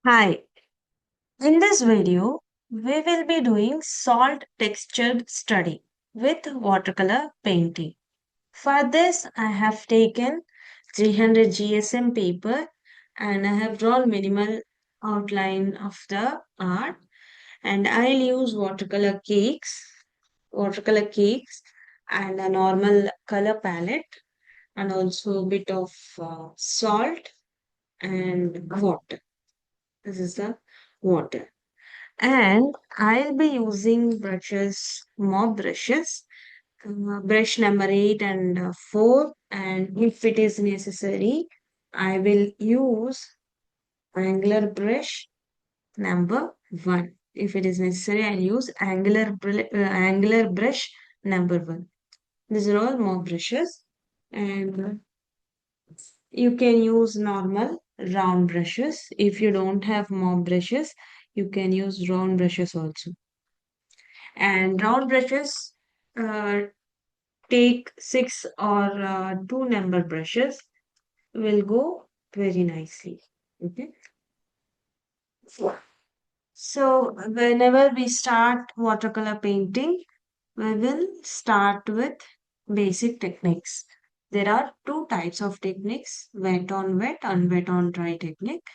Hi, in this video, we will be doing salt textured study with watercolor painting. For this, I have taken 300 GSM paper and I have drawn minimal outline of the art and I'll use watercolor cakes and a normal color palette and also a bit of salt and water. This is the water. And I'll be using brushes, mob brushes, brush number 8 and 4. And if it is necessary, I will use angular brush number 1. If it is necessary, I'll use angular brush number 1. These are all mob brushes. And you can use normal round brushes. If you don't have mob brushes, you can use round brushes also. And round brushes, uh, take 6 or 2 number brushes will go very nicely. Okay. So whenever we start watercolor painting, we will start with basic techniques. There are two types of techniques, wet on wet and wet on dry technique.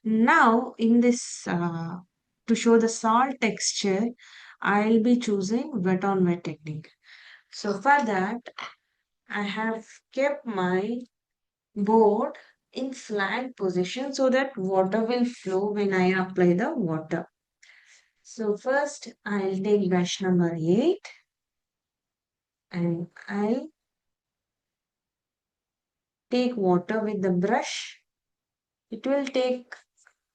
Now in this, to show the salt texture, I'll be choosing wet on wet technique. So for that, I have kept my board in flat position so that water will flow when I apply the water. So first I'll take brush number 8 and I'll take water with the brush. It will take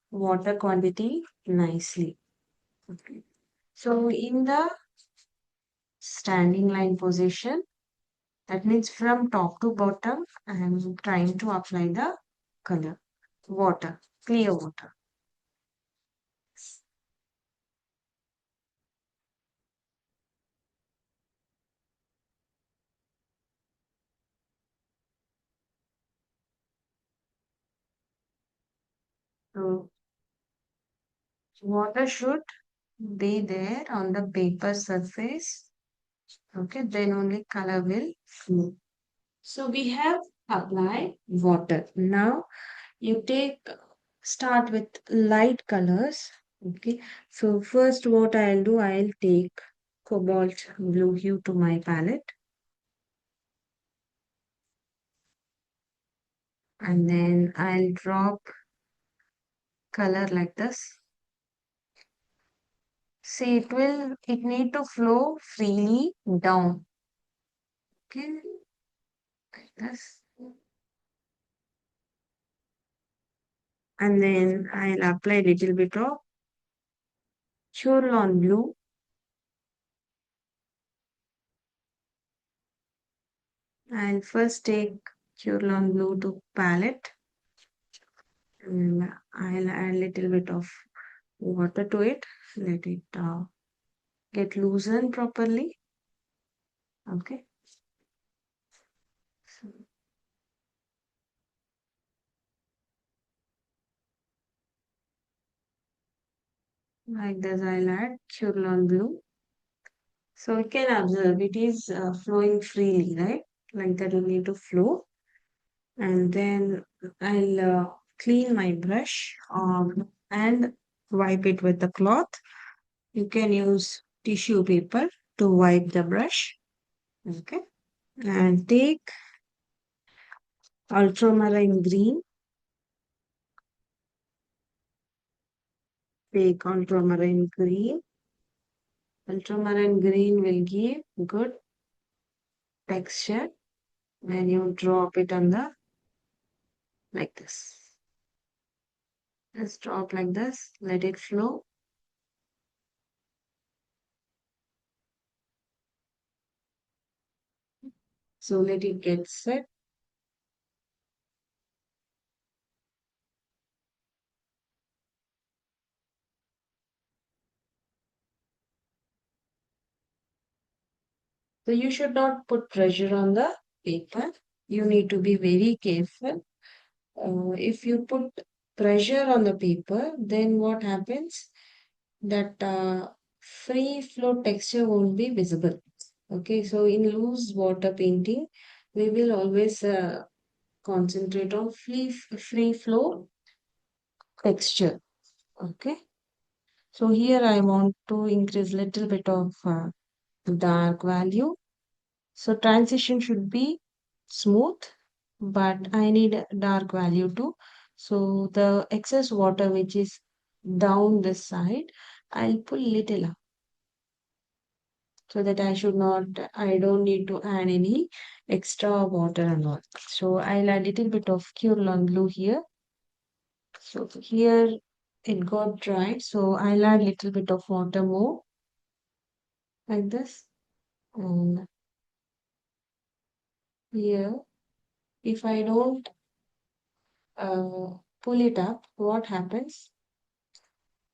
water quantity nicely. Okay. So in the standing line position, that means from top to bottom, I am trying to apply the color, water, clear water. So water should be there on the paper surface. Okay, then only color will flow. So we have applied water. Now you start with light colors. Okay, so first what I'll do, I'll take cobalt blue hue to my palette and then I'll drop color like this. See, it need to flow freely down. Okay, like this. And then I'll apply a little bit of Churlon blue. I'll first take Churlon blue to palette and I'll add a little bit of water to it. Let it get loosened properly. Okay. So, like this, I'll add Churlon blue. So you can observe it is flowing freely, right? Like that, you need to flow. And then I'll clean my brush and wipe it with the cloth. You can use tissue paper to wipe the brush. Okay. And take ultramarine green. Take ultramarine green. Ultramarine green will give good texture when you drop it on the like this. Just drop like this. Let it flow. So let it get set. So you should not put pressure on the paper. You need to be very careful. If you put pressure on the paper, then what happens? That free flow texture won't be visible. Okay, so in loose water painting, we will always concentrate on free flow texture. Okay, so here I want to increase little bit of dark value. So transition should be smooth, but I need a dark value too. So the excess water which is down this side, I'll pull little up so that I don't need to add any extra water and all. So I'll add little bit of Curlon blue here. So here it got dried, so I'll add little bit of water more like this. And here, if I don't pull it up, what happens?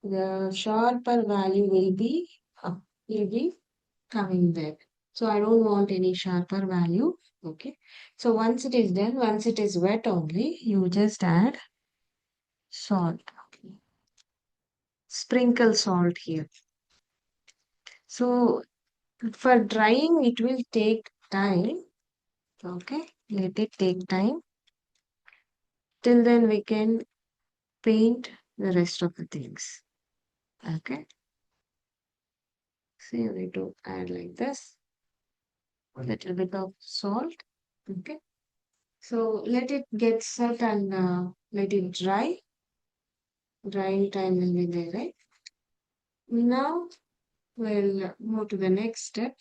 The sharper value will be coming back. So I don't want any sharper value. Okay. So once it is done, once it is wet only, you just add salt. Sprinkle salt here. So for drying, it will take time. Okay. Let it take time. Till then, we can paint the rest of the things. Okay. So you need to add like this. A little bit of salt. Okay. So let it get set and let it dry. Drying time will be there, right? Now we'll move to the next step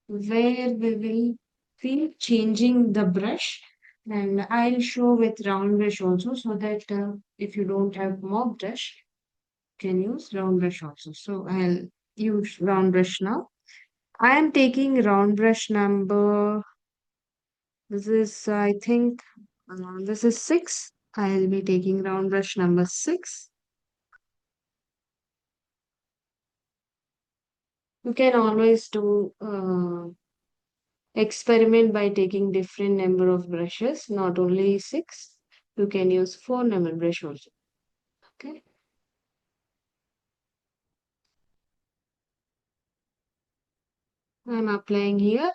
where we will be changing the brush, and I'll show with round brush also so that if you don't have mop brush, you can use round brush also. So I'll use round brush now. I am taking round brush number, this is, I think, this is 6. I'll be taking round brush number 6. You can always do experiment by taking different number of brushes, not only 6. You can use 4 number brush also. Okay. I'm applying here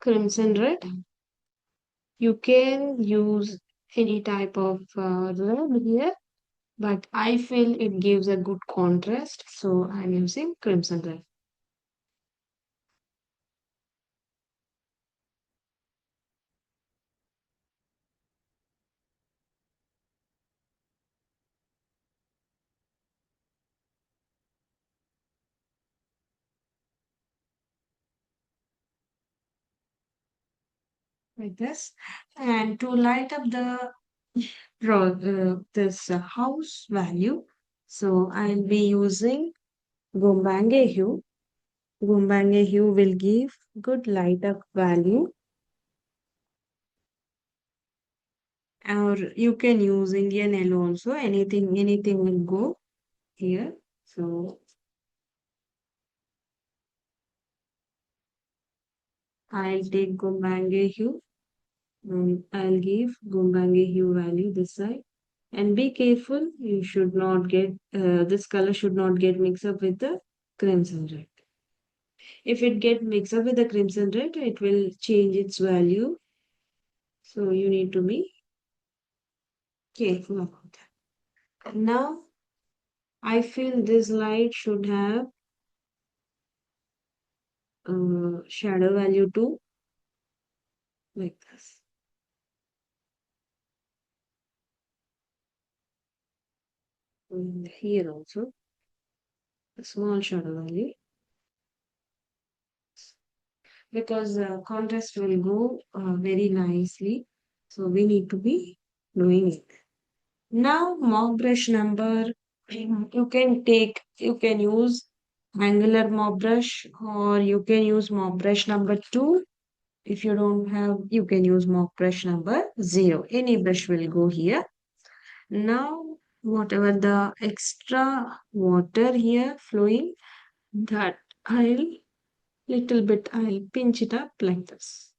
crimson red. You can use any type of red here, but I feel it gives a good contrast, so I'm using crimson red. Like this. And to light up the this house value, so I'll be using Gombange hue. Gombange hue will give good light up value, or you can use Indian yellow also. Anything will go here. So I'll take Gombange hue. I'll give Gombange hue value this side. And be careful, you should not get this color should not get mixed up with the crimson red. If it get mixed up with the crimson red, it will change its value. So you need to be careful about that. Now, I feel this light should have shadow value too, like this. And here also, a small shadow value. Because contrast will go very nicely. So we need to be doing it. Now, mop brush number, you can use angular mop brush, or you can use mop brush number 2. If you don't have, you can use mop brush number 0. Any brush will go here. Now, whatever the extra water here flowing, that I'll pinch it up like this.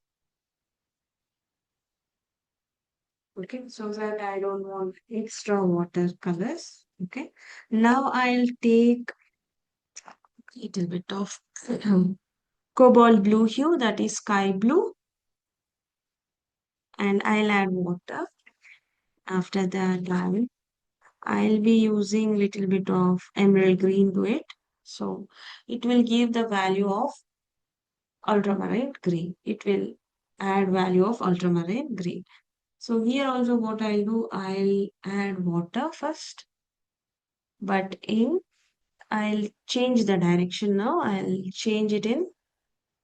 Okay, so that I don't want extra watercolors. Okay, now I'll take little bit of cobalt blue hue, that is sky blue, and I'll add water. After that, I'll be using little bit of emerald green to it. So it will give the value of ultramarine green. It will add value of ultramarine green. So here also what I'll do, I'll add water first, but in I'll change the direction now. I'll change it in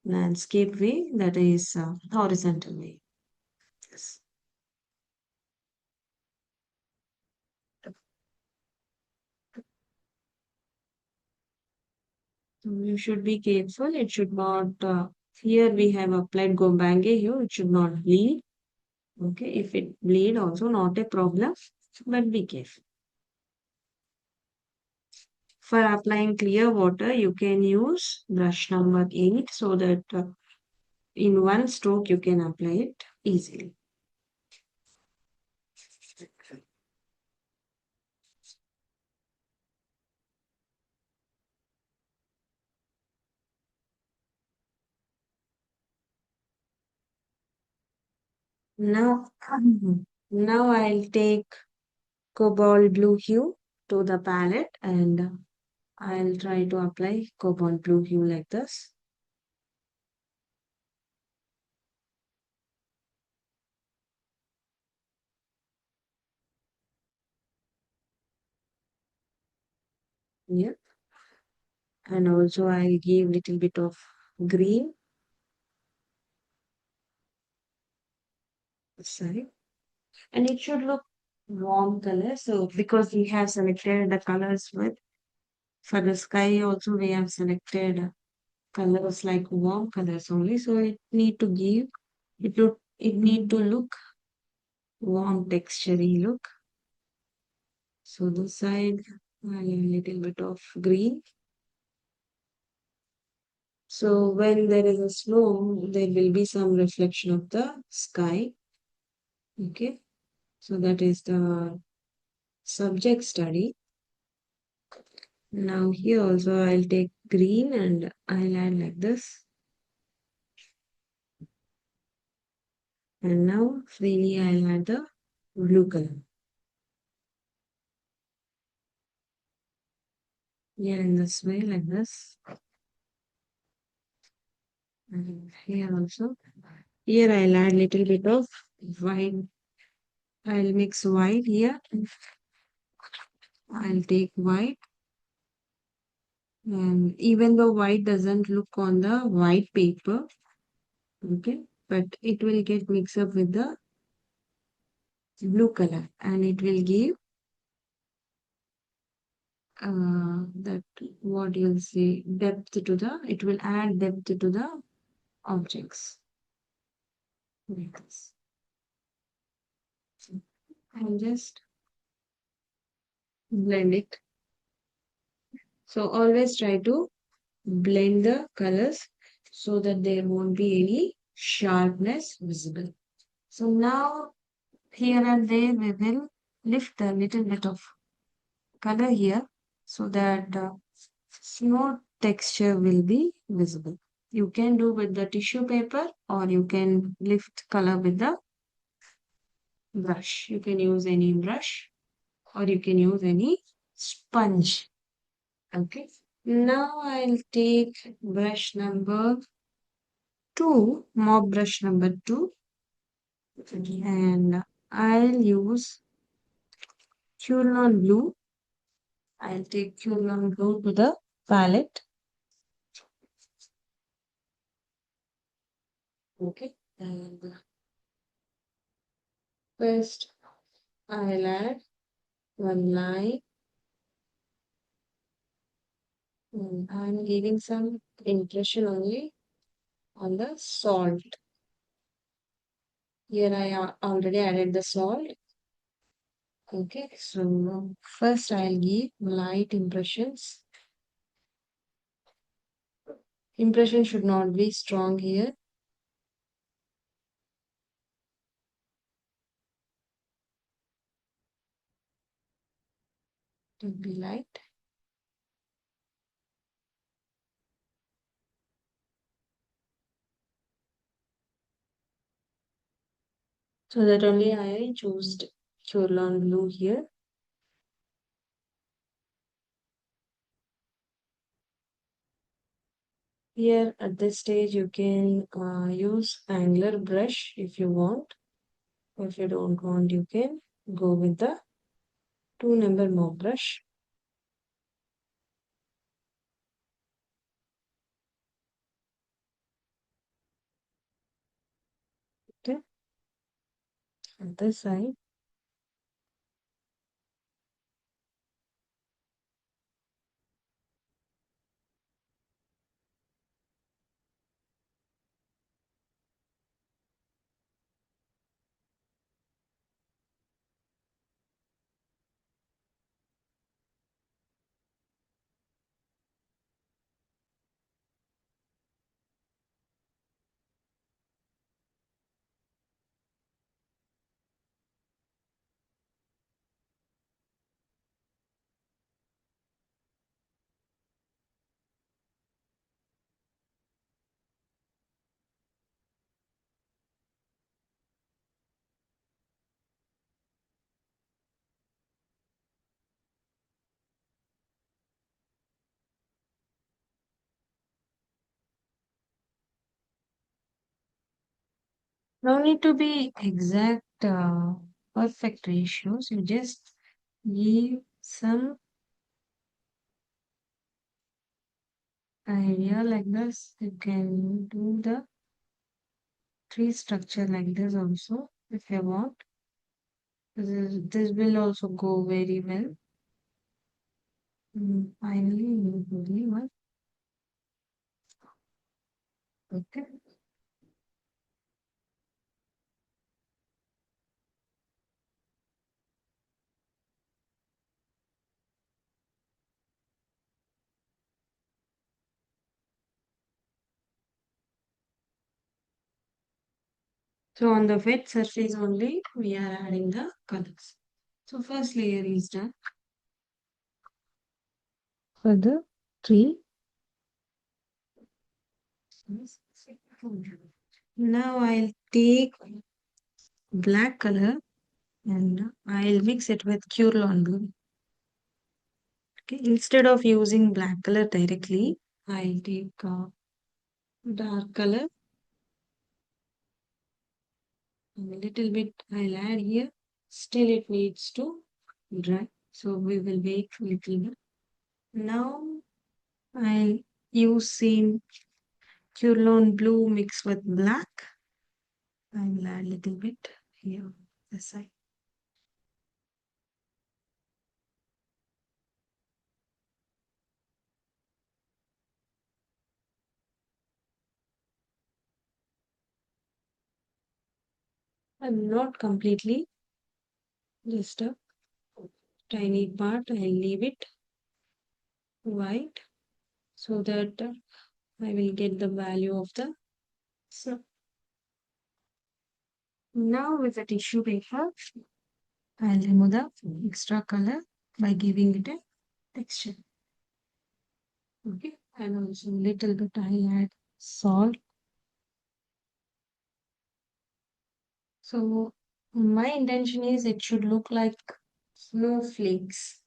landscape way, that is horizontal way. Yes. So you should be careful. It should not, here we have applied gombange here. It should not bleed. Okay, if it bleed also not a problem, but be careful. For applying clear water, you can use brush number 8 so that in one stroke you can apply it easily. Now, now I'll take cobalt blue hue to the palette and I'll try to apply cobalt blue hue like this. Yeah. And also I'll give little bit of green side. And it should look warm color. So because we have selected the colors with for the sky also we have selected colors like warm colors only. So it need to give it need to look warm texturey look. So this side a little bit of green. So when there is a snow, there will be some reflection of the sky. Okay. So that is the subject study. Now here also I'll take green and I'll add like this. And now freely I'll add the blue color. Here in this way like this. And here also. Here I'll add little bit of white. I'll mix white here. I'll take white. And even though white doesn't look on the white paper, okay, but it will get mixed up with the blue color and it will give that what you'll say depth to the it will add depth to the objects like this. And just blend it. So always try to blend the colors so that there won't be any sharpness visible. So now here and there we will lift a little bit of color here so that snow texture will be visible. You can do with the tissue paper or you can lift color with the brush. You can use any brush or you can use any sponge. Okay. Now I'll take brush number 2, mop brush number 2, and I'll use Quilon blue. I'll take Quilon blue to the palette. Okay. And first I'll add one line. And I'm giving some impression only on the salt. Here I already added the salt. Okay, so first I'll give light impressions. Impression should not be strong here. to be light. So that only I chose Curlon blue here. Here at this stage you can use angular brush if you want. If you don't want, you can go with the 2 number mop brush. Okay, on this side. No need to be exact, perfect ratios. You just give some idea like this. You can do the tree structure like this also if you want. This will also go very well. Finally, you believe what? Okay. So on the wet surface only, we are adding the colors. So first layer is done for the tree. Now I'll take black color and I'll mix it with Curlon blue. Okay, instead of using black color directly, I'll take dark color and a little bit I'll add here. Still, it needs to dry, so we will wait a little bit. Now I'll use same Curlon blue mixed with black. I will add a little bit here this side. And not completely, just a tiny part. I'll leave it white so that I will get the value of the snow. Now with the tissue paper, I'll remove the extra color by giving it a texture. Okay, and also little bit I'll add salt. So my intention is it should look like snowflakes.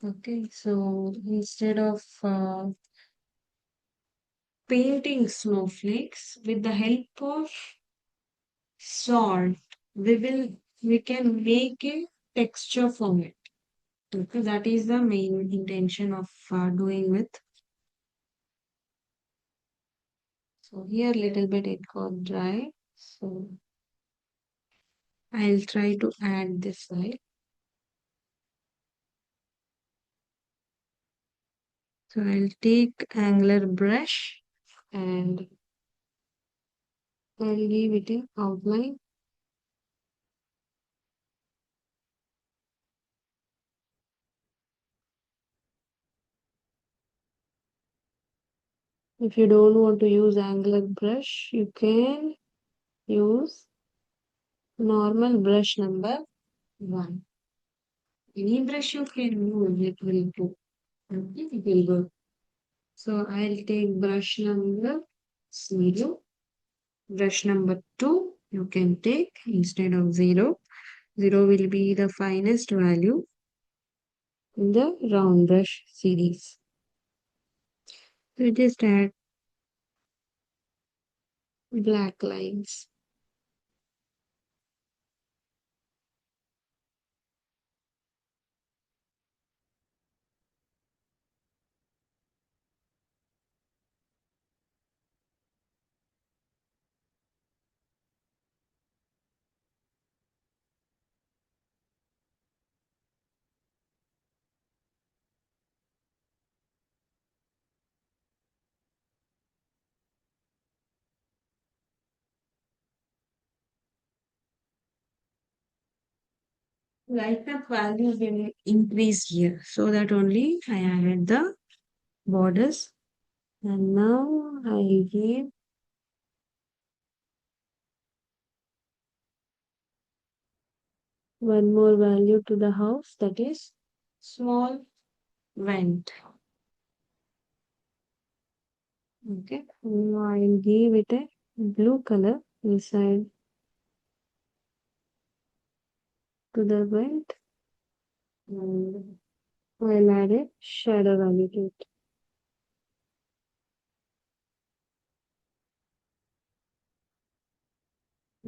Okay, so instead of painting snowflakes with the help of salt, we can make a texture from it. Okay, that is the main intention of doing with. So here little bit it got dry. So I'll try to add this side. So I'll take angular brush and I'll give it an outline. If you don't want to use angular brush, you can use normal brush number 1. Any brush you can use, it will go. Okay, it will go. So I'll take brush number 0. Brush number 2, you can take instead of 0. 0 will be the finest value in the round brush series. So just add black lines. Lightness value will increase here. So that only I added the borders. And now I give one more value to the house, that is small vent. Okay. Now I'll give it a blue color inside to the vent. And I'll add a shadow value to it.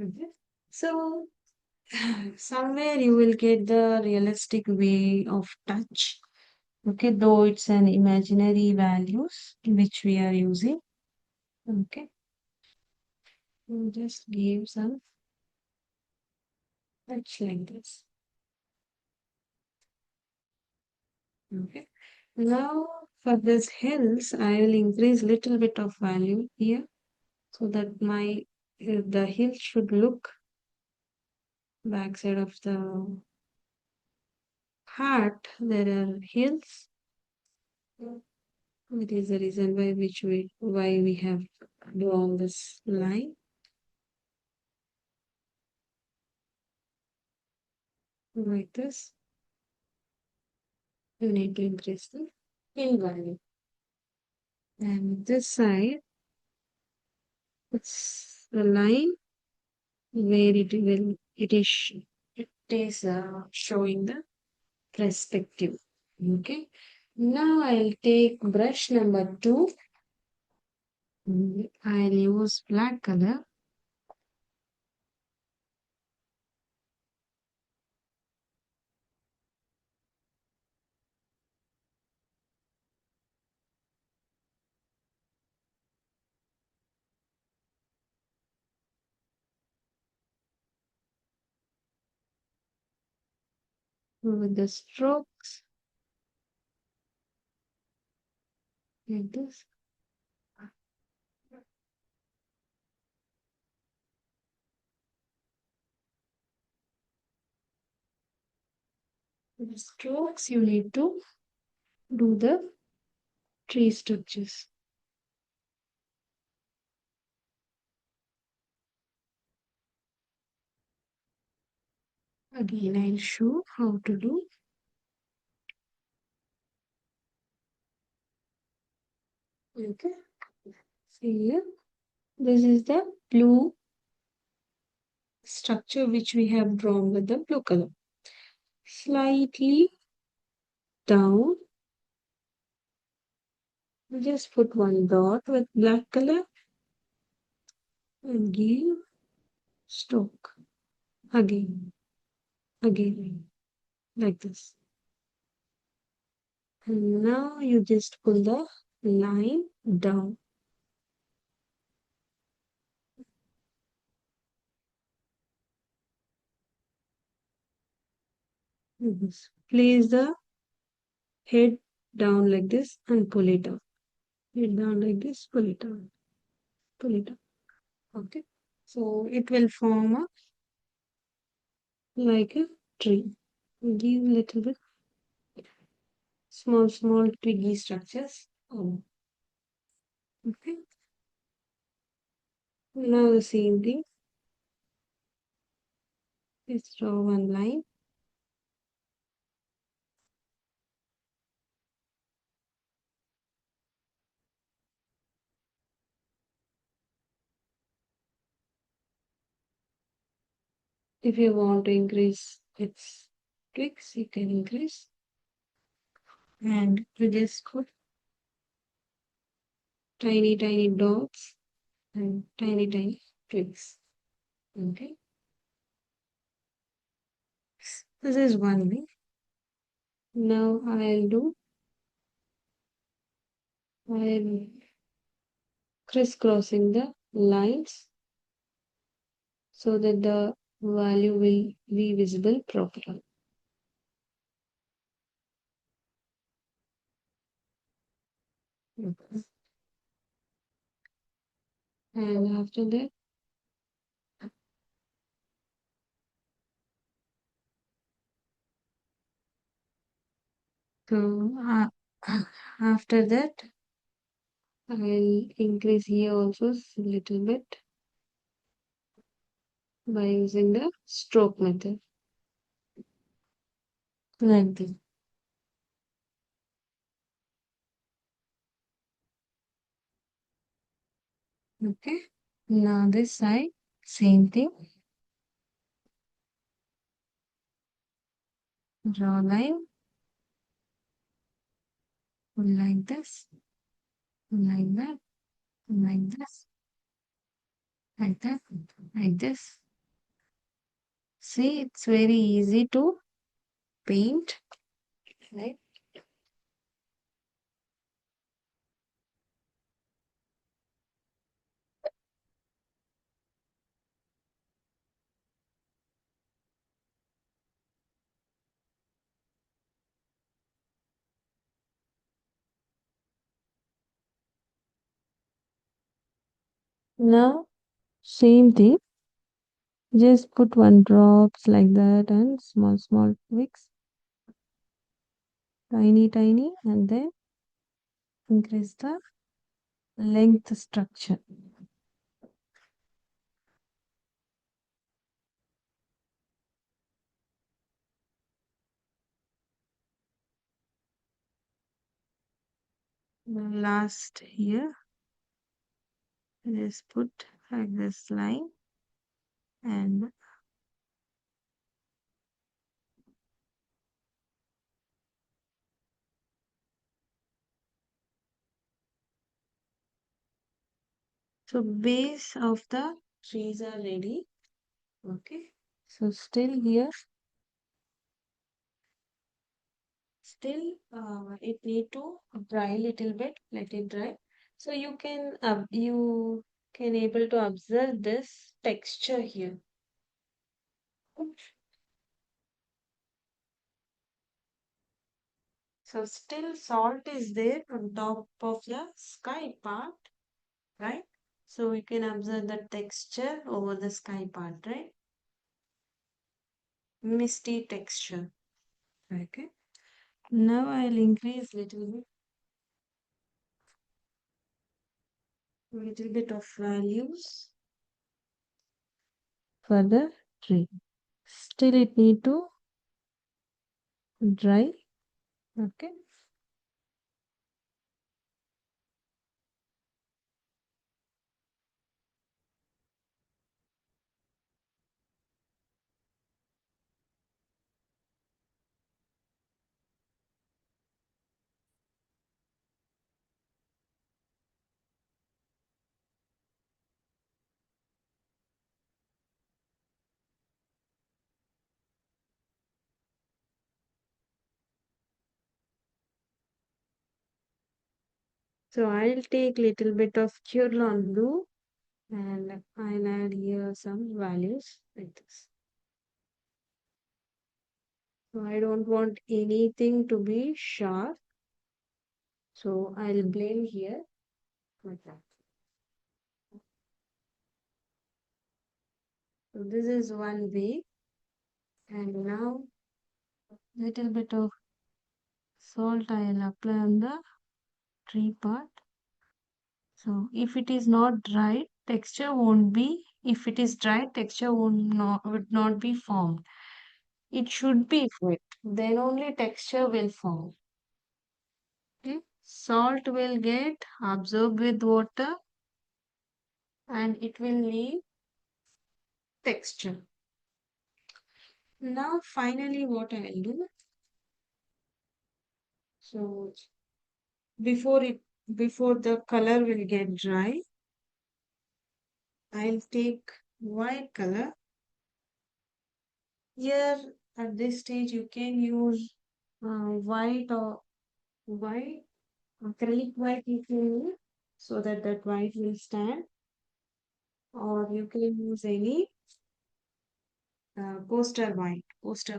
Okay. So somewhere you will get the realistic way of touch. Okay, though it's an imaginary values which we are using. Okay, we'll just give some touch like this. Okay. Now for this hills, I will increase little bit of value here so that my the hill should look backside of the heart. There are hills. It is the reason why we have drawn this line like this. You need to increase the hill value. And this side, it's the line where it is showing the perspective. Okay. Now I'll take brush number 2. I'll use black color. With the strokes like this. With the strokes, you need to do the tree structures. Again, I'll show how to do. Okay. See here. This is the blue structure which we have drawn with the blue color. Slightly down, just put one dot with black color and give stroke. Again, like this. And now you just pull the line down. Like this. Place the head down like this and pull it up. Head down like this, pull it down. Pull it up. Okay. So it will form a like a tree. Give little bit small twiggy structures. Oh, okay. Now the same thing. Let's draw one line. If you want to increase its twigs, you can increase. And you just put tiny, tiny dots and tiny, tiny twigs. Okay. This is one way. Now I'll crisscrossing the lines so that the value will be visible properly. Okay. And after that, so after that, I'll increase here also a little bit by using the stroke method like this. Okay. Now this side, same thing. Draw line like this, like that, like this, like that, like this. See, it's very easy to paint, right? Now, same thing. Just put one drops like that and small, small tweaks, tiny, tiny, and then increase the length structure. Last here, just put like this line and so base of the trees are ready. Okay. So still here, still it need to dry little bit. Let it dry. So you can able to observe this texture here. So still salt is there on top of the sky part, right? So we can observe the texture over the sky part, right? Misty texture. Okay. Now I'll increase little bit of values for the tree. Still it need to dry. Okay. So I'll take little bit of Curlon blue and I'll add here some values like this. So I don't want anything to be sharp. So I'll blend here like that. So this is one way. And now little bit of salt I'll apply on the tree part. So if it is not dry, texture won't be. If it is dry, texture would not be formed. It should be wet. Then only texture will form. Okay. Salt will get absorbed with water and it will leave texture. Now, finally, what I'll do, so before it, before the color will get dry, I'll take white color. Here, at this stage, you can use white or white, acrylic white you can use so that that white will stand, or you can use any poster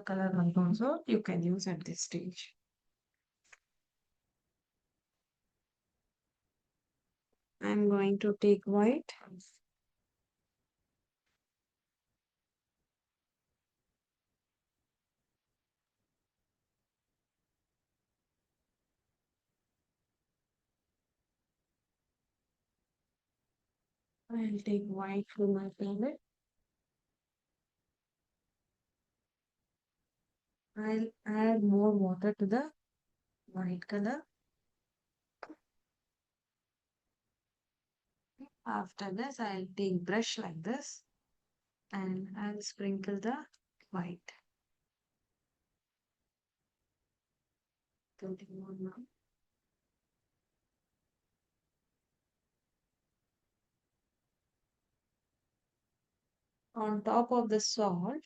color white also you can use at this stage. I'm going to take white. I'll take white for my palette. I'll add more water to the white color. After this, I'll take brush like this and I'll sprinkle the white. Putting more now. On top of the salt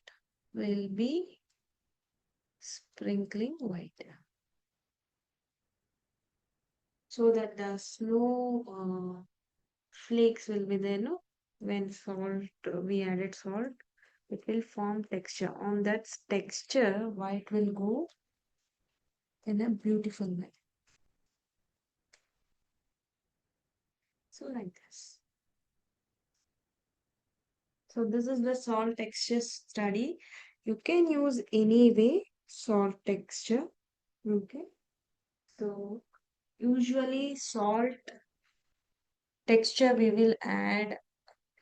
will be sprinkling white so that the snow flakes will be there, no? When salt, we added salt, it will form texture. On that texture, white will go in a beautiful way. So like this. So this is the salt texture study. You can use any way salt texture. Okay. So usually salt texture we will add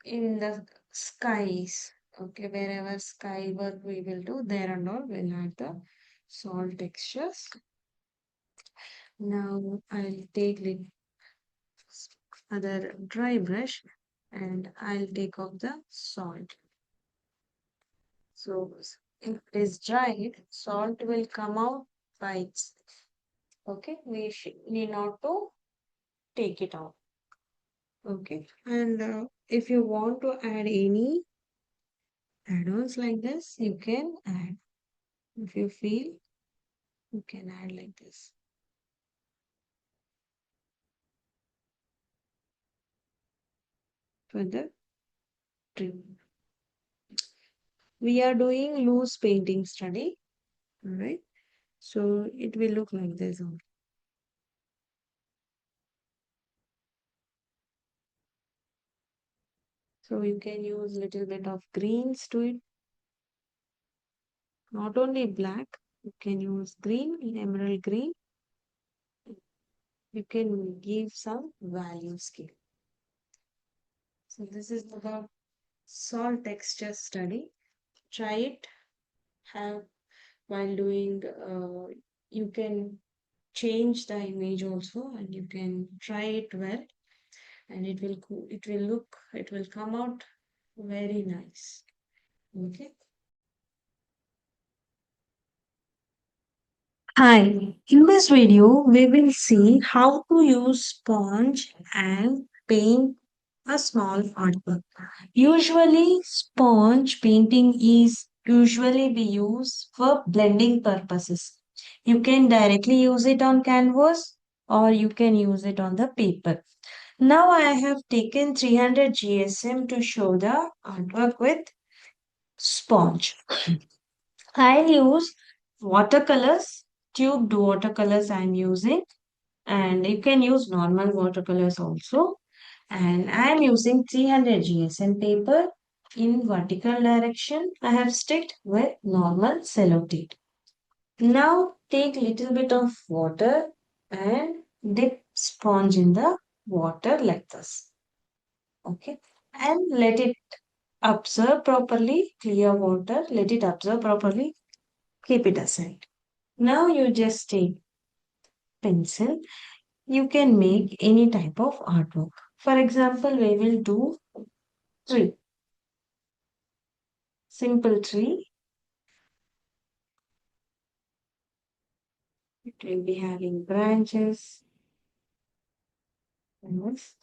in the skies. Okay, wherever sky work we will do, there and all we'll add the salt textures. Now I'll take the other dry brush and I'll take off the salt. So if it is dried, salt will come out by itself. Okay, we need not to take it out. Okay, and if you want to add any add-ons like this, you can add. If you feel, you can add like this. For the trim. We are doing loose painting study, all right? So it will look like this only. So you can use little bit of greens to it. Not only black, you can use green, emerald green. You can give some value scale. So this is the salt texture study. Try it. Have while doing. You can change the image also, and you can try it well, and it will come out very nice. Okay. Hi, in this video, we will see how to use sponge and paint a small artwork. Usually, sponge painting is usually be used for blending purposes. You can directly use it on canvas or you can use it on the paper. Now I have taken 300 GSM to show the artwork with sponge. I'll use watercolors, tubed watercolors I'm using, and you can use normal watercolors also. And I'm using 300 GSM paper in vertical direction. I have sticked with normal cello tape. Now take little bit of water and dip sponge in the water like this. Okay. And let it absorb properly, clear water, let it absorb properly, keep it aside. Now you just take pencil. You can make any type of artwork. For example, we will do tree, simple tree. It will be having branches. Yes.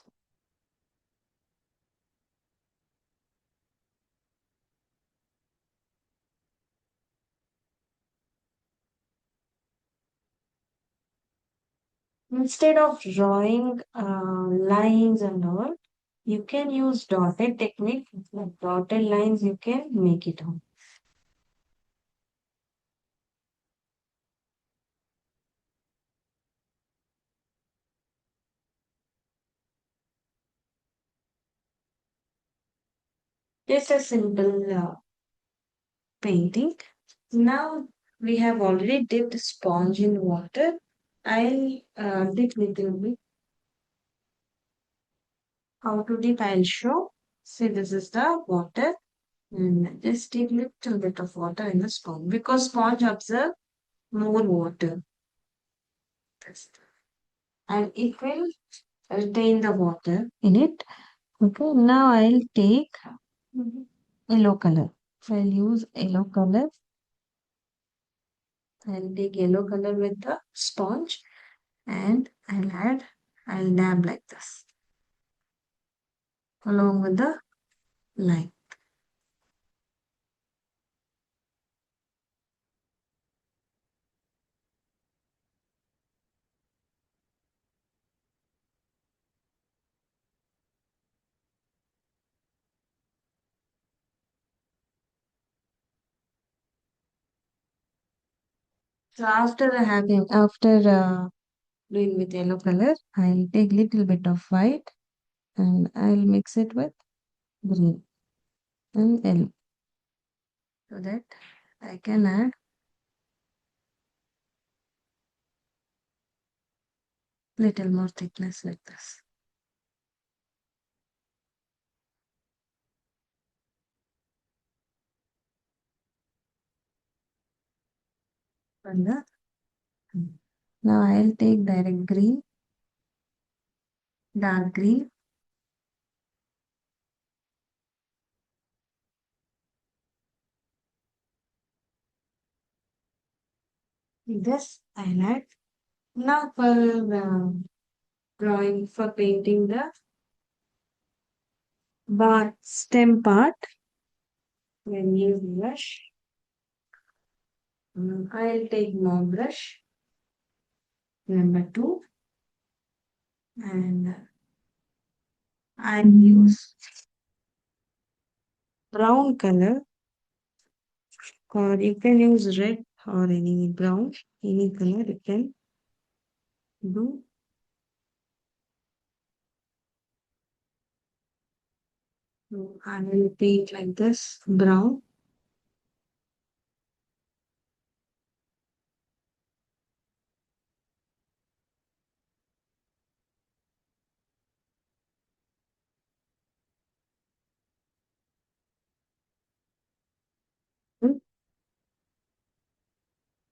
Instead of drawing lines and all, you can use dotted technique. Like dotted lines, you can make it on. Just a simple painting. Now we have already dipped sponge in water. I'll dip little bit. How to dip, I'll show. See, this is the water. And just take little bit of water in the sponge because sponge absorb more water. And it will retain the water in it. Okay, now I'll take yellow color. So I'll use yellow color. I'll take yellow color with the sponge and I'll dab like this along with the line. So after doing with yellow color, I'll take little bit of white and I'll mix it with green and yellow so that I can add little more thickness like this. And now I'll take direct green, dark green. This I like. Now for drawing for painting the bar stem part, when use brush, I'll take more brush number two and I'll use brown color or you can use red or any brown, any color you can do. So I will paint like this brown.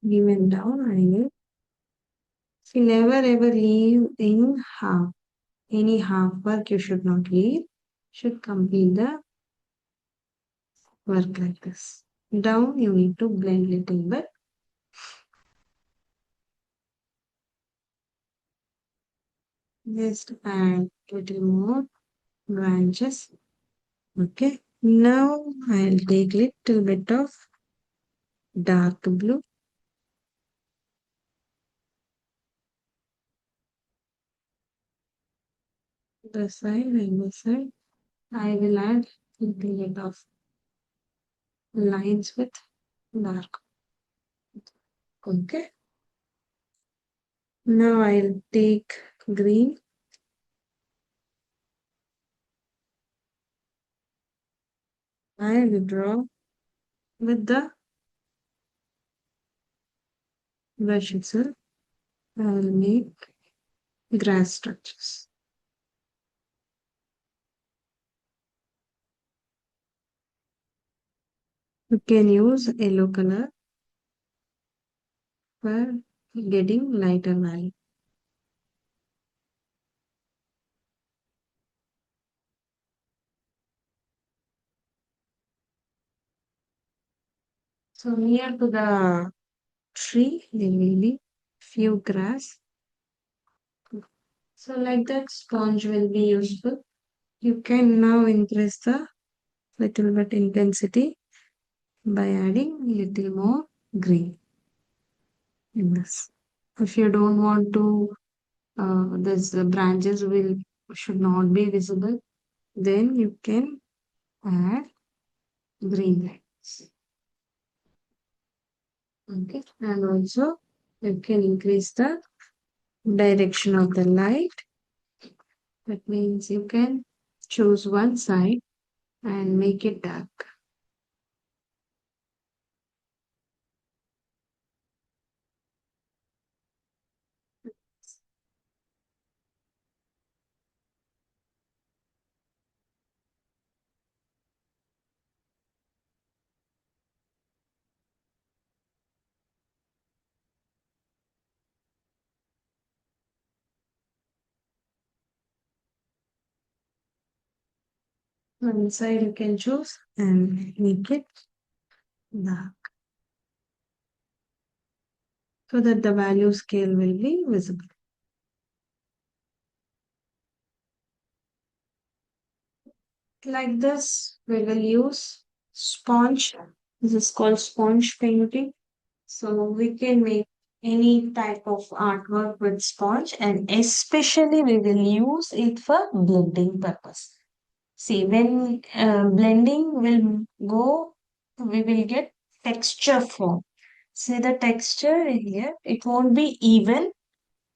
Even down I will. So never ever leave in half. Any half work you should not leave. Should complete the work like this. Down you need to blend little bit. Just add little more branches. Okay. Now I'll take little bit of dark blue. This side and this side. I will add little bit of lines with dark. Okay. Now I'll take green. I will draw with the brush itself. I will make grass structures. You can use yellow color for getting lighter value. So near to the tree, there will be few grass. So like that sponge will be useful. You can now increase the little bit intensity by adding little more green in this. If you don't want to, this branches will should not be visible, then you can add green lights. Okay, and also you can increase the direction of the light. That means you can choose one side and make it dark. One side you can choose and make it dark so that the value scale will be visible. Like this, we will use sponge. This is called sponge painting. So we can make any type of artwork with sponge, and especially we will use it for blending purpose. See, when blending will go, we will get texture form. See the texture here, it won't be even.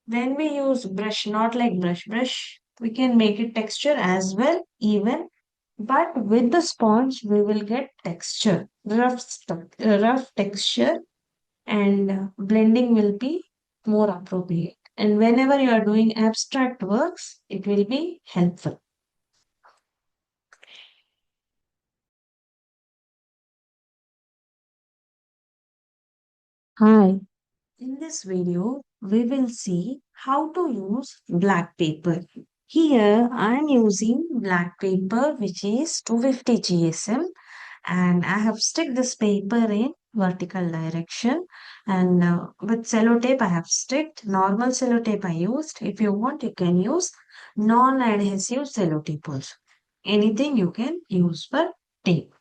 When we use brush, not like brush, we can make it texture as well, even. But with the sponge, we will get texture, rough texture, and blending will be more appropriate. And whenever you are doing abstract works, it will be helpful. Hi. In this video, we will see how to use black paper. Here, I am using black paper which is 250 GSM, and I have stick this paper in vertical direction, and with sellotape I have sticked normal sellotape I used. If you want, you can use non-adhesive sellotape also. Anything you can use for tape.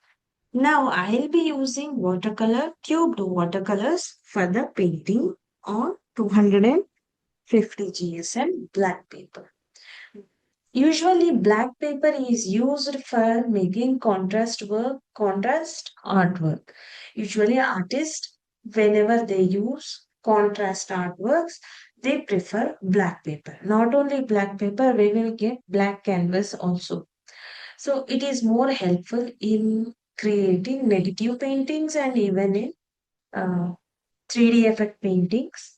Now I'll be using watercolor, tubed watercolors for the painting on 250 GSM black paper. Usually black paper is used for making contrast work, contrast artwork. Usually artists, whenever they use contrast artworks, they prefer black paper. Not only black paper, we will get black canvas also. So it is more helpful in creating negative paintings and even in uh, 3D effect paintings.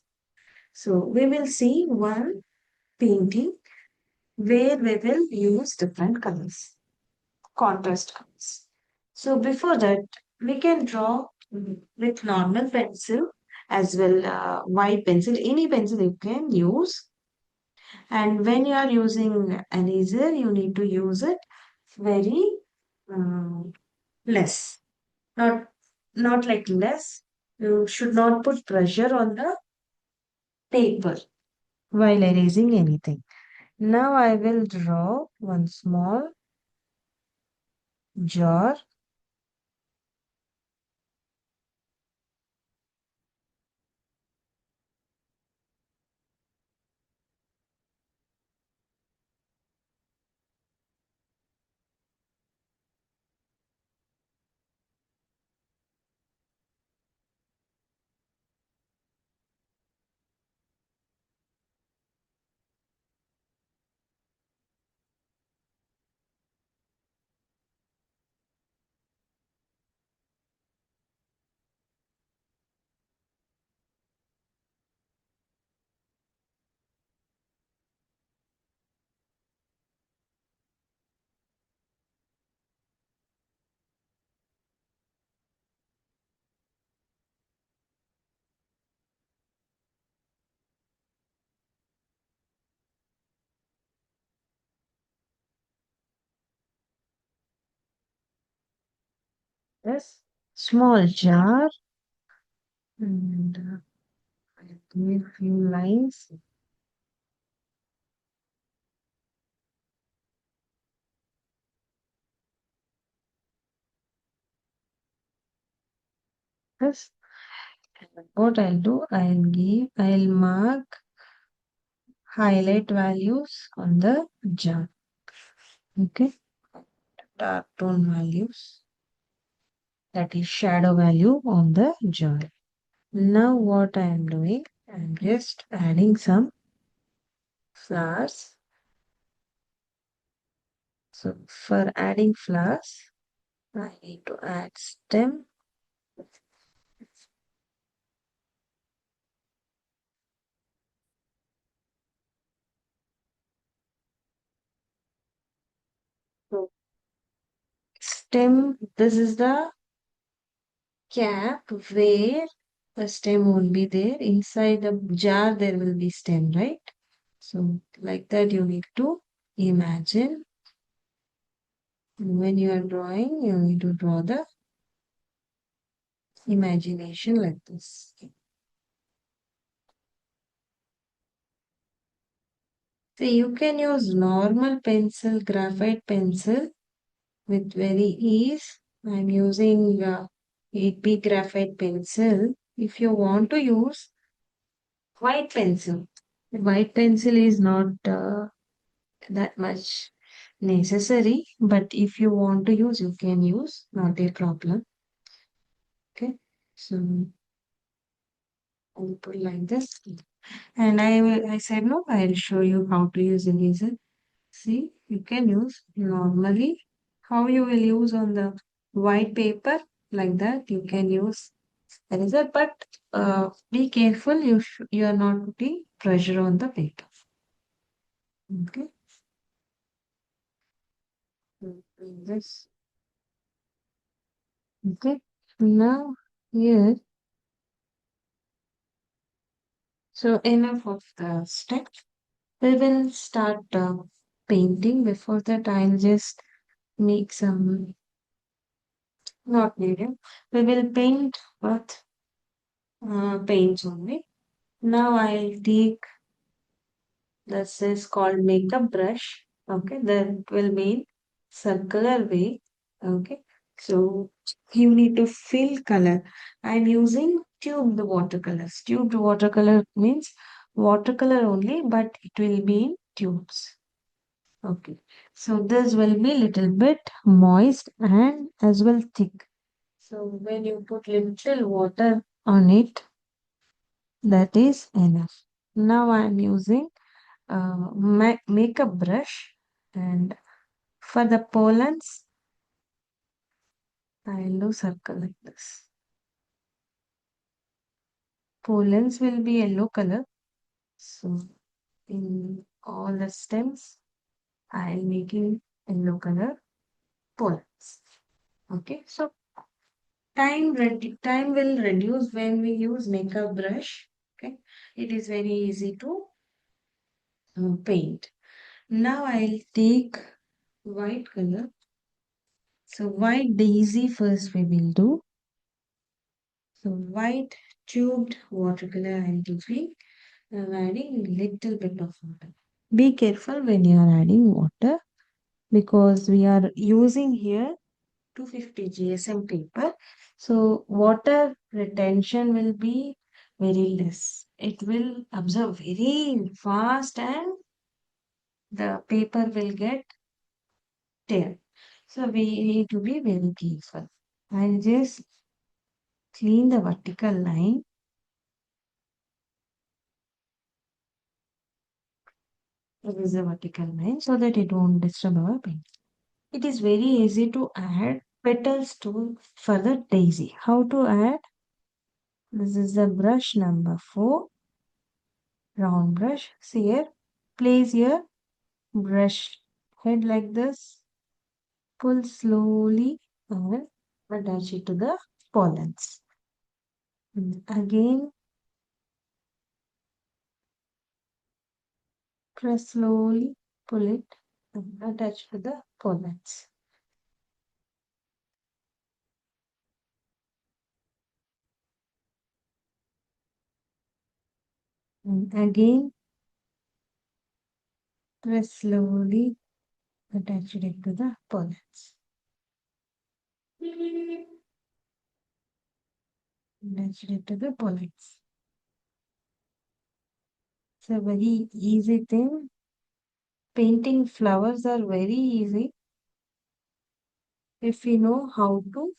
So we will see one painting where we will use different colors, contrast colors. So before that, we can draw with normal pencil as well, white pencil, any pencil you can use. And when you are using eraser, you need to use it very um, less. Not not like less. You should not put pressure on the paper while erasing anything. Now I will draw one small jar. This small jar and A few lines. Yes. What I'll do, I'll mark highlight values on the jar. Okay. Dark tone values. That is shadow value on the jar. Now what I am doing, I'm just adding some flowers. So for adding flowers, I need to add stem. So stem, this is the cap where the stem will be there. Inside the jar, there will be stem, right? So like that, you need to imagine. When you are drawing, you need to draw the imagination like this. So you can use normal pencil, graphite pencil with very ease. I'm using 8B graphite pencil. If you want to use white pencil, white pencil is not that much necessary, but if you want to use, you can use, not a problem. Okay, so I'll put like this. And I said no, I'll show you how to use eraser. See, you can use normally how you will use on the white paper like that. You can use eraser, but be careful. You are not putting pressure on the paper. Okay. This. Okay. Now here, so enough of the steps. We will start painting. Before that, I'll just make some not medium. We will paint with paints only. Now I'll take this is called makeup brush. Okay, that will mean circular way. Okay, so you need to fill color. I'm using tubed watercolors. Tubed watercolor means watercolor only, but it will be in tubes. Okay, so this will be little bit moist and as well thick. So when you put little water on it, that is enough. Now I'm using makeup brush and for the pollens, I'll do circle like this. Pollens will be yellow color. So in all the stems, I'll making yellow color pollens. Okay, so time will reduce when we use makeup brush. Okay, it is very easy to paint. Now I'll take white color. So white daisy first we will do. So white tubed watercolor I'm taking. I'm adding little bit of water. Be careful when you are adding water because we are using here 250 GSM paper. So water retention will be very less. It will absorb very fast and the paper will get tear. So we need to be very careful. I'll just clean the vertical line. It is a vertical line so that it won't disturb our paint. It is very easy to add petals to for the daisy. How to add? This is the brush number 4, round brush. See here, place your brush head like this. Pull slowly and attach it to the pollens. Again, press slowly, pull it and attach to the pollens. And again, press slowly, attach it to the pollens. Attach it to the pollens. It's a very easy thing. Painting flowers are very easy if we know how to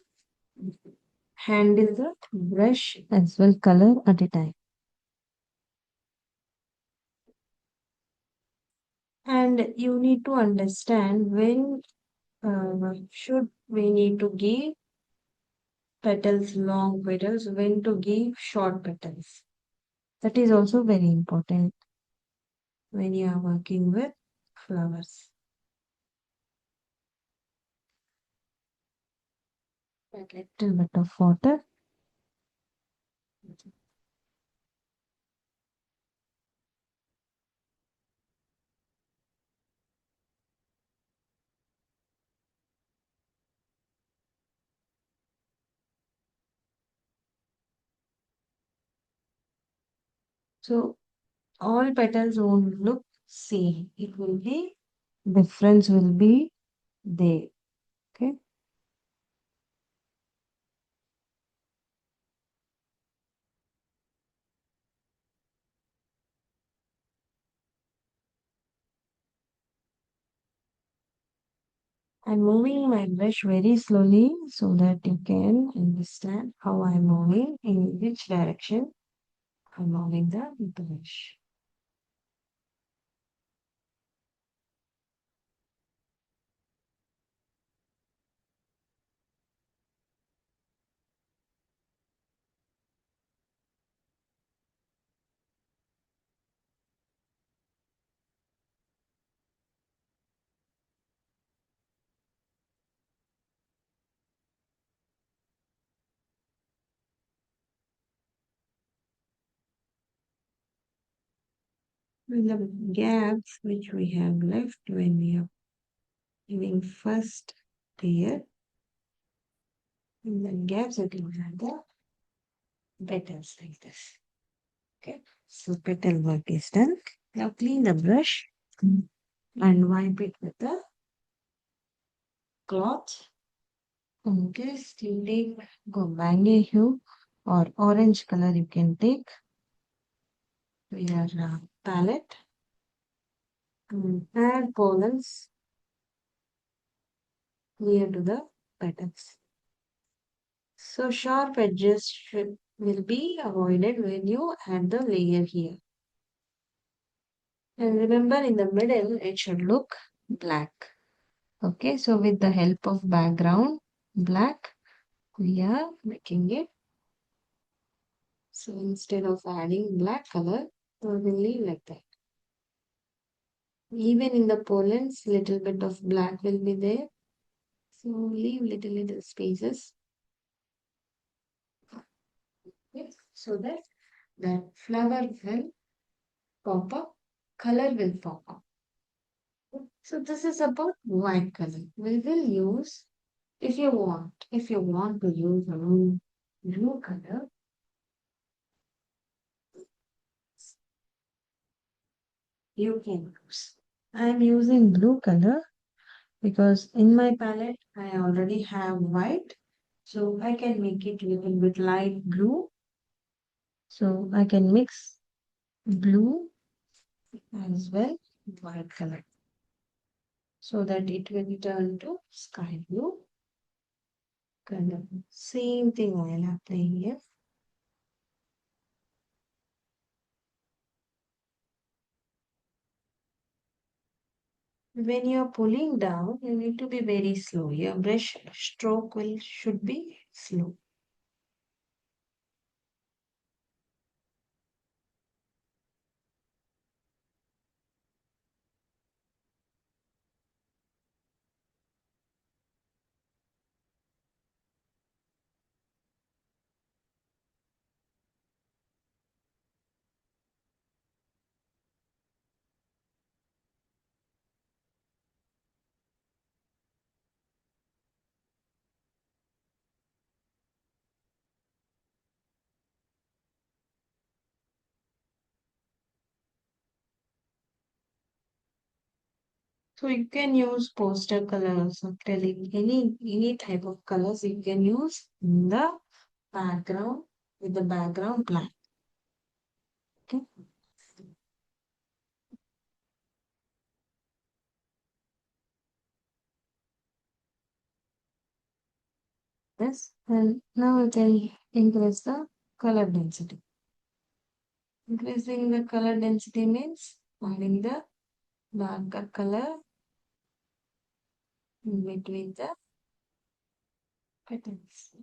handle the brush as well color at a time. And you need to understand when should we need to give petals, long petals, when to give short petals. That is also very important when you are working with flowers. A little bit of water. So all petals won't look same. It will be difference will be there. Okay. I'm moving my brush very slowly so that you can understand how I'm moving, in which direction I'm moving the brush. With the gaps which we have left when we are giving first layer, in the gaps you can have the petals like this. Okay, so petal work is done. Now clean the brush and wipe it with the cloth. Okay, still take go mango hue or orange color you can take to your palette. Add pollens near to the petals. So sharp edges will be avoided when you add the layer here. And remember in the middle it should look black. Okay, so with the help of background black, we are making it. So instead of adding black color, we will leave like that. Even in the pollens, little bit of black will be there. So leave little spaces. Okay, so that the flower will pop up, color will pop up. So this is about white color. We will use, if you want to use a blue color, you can use. I am using blue color because in my palette I already have white. So I can make it little bit light blue. So I can mix blue as well white color so that it will turn to sky blue color. Same thing I will apply here. When you're pulling down, you need to be very slow. Your brush stroke will should be slow. So you can use poster colors, acrylic, any type of colors you can use in the background with the background black. Okay. Yes. And now we can increase the color density. Increasing the color density means adding the darker color in between the petals.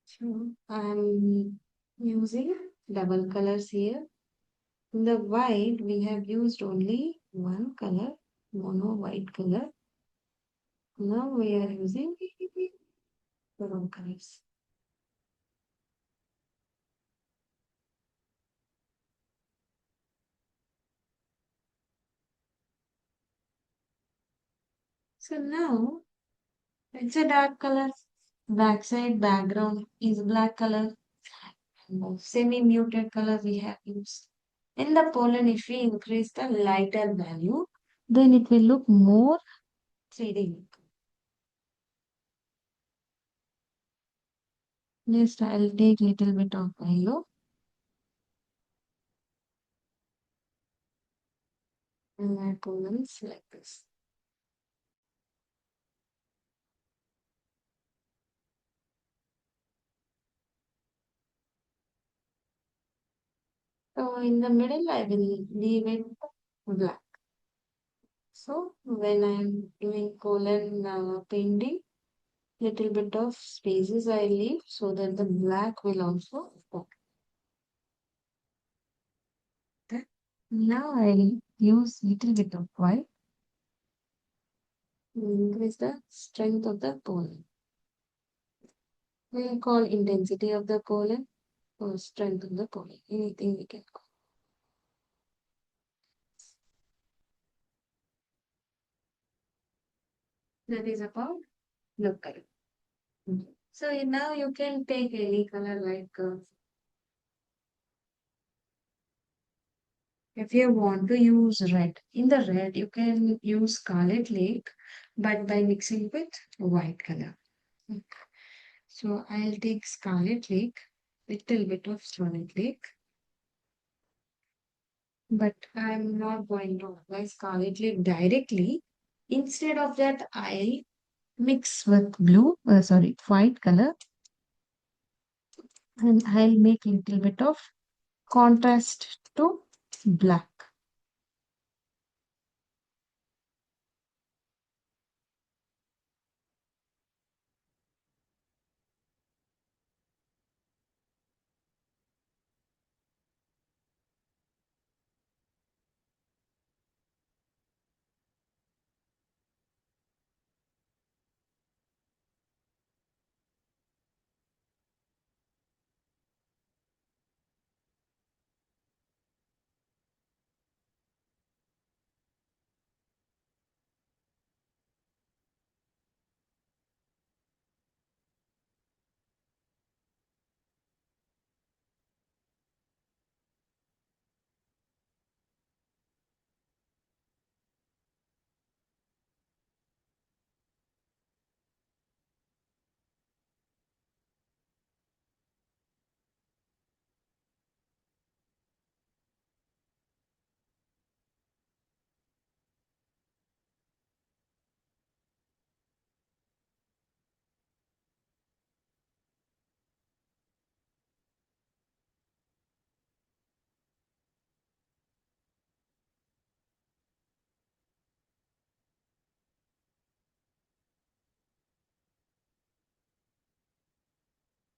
So I'm using double colors here. In the white, we have used only one color, mono white color. Now we are using brown colors. So now it's a dark color. Backside background is black color. And semi-muted color we have used. In the pollen, if we increase the lighter value, then it will look more 3D. Next, I'll take little bit of yellow and my pollens like this. So in the middle, I will leave it black. So when I'm doing pollen painting, little bit of spaces I leave so that the black will also pop. Okay. Now I'll use little bit of white to increase the strength of the pollen. We'll call intensity of the pollen or strength of the pollen. Anything we can call. That is about look color. So now you can take any color like if you want to use red. In the red, you can use Scarlet Lake, but by mixing with white color. So I'll take Scarlet Lake, little bit of Scarlet Lake, but I'm not going to apply Scarlet Lake directly. Instead of that, I'll mix with white color, and I'll make little bit of contrast to black.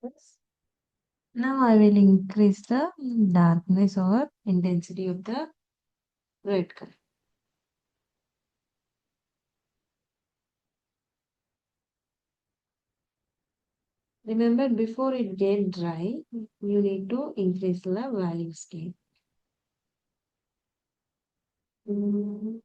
Yes. Now I will increase the darkness or intensity of the red color. Remember, before it get dry, you need to increase the value scale. Mm,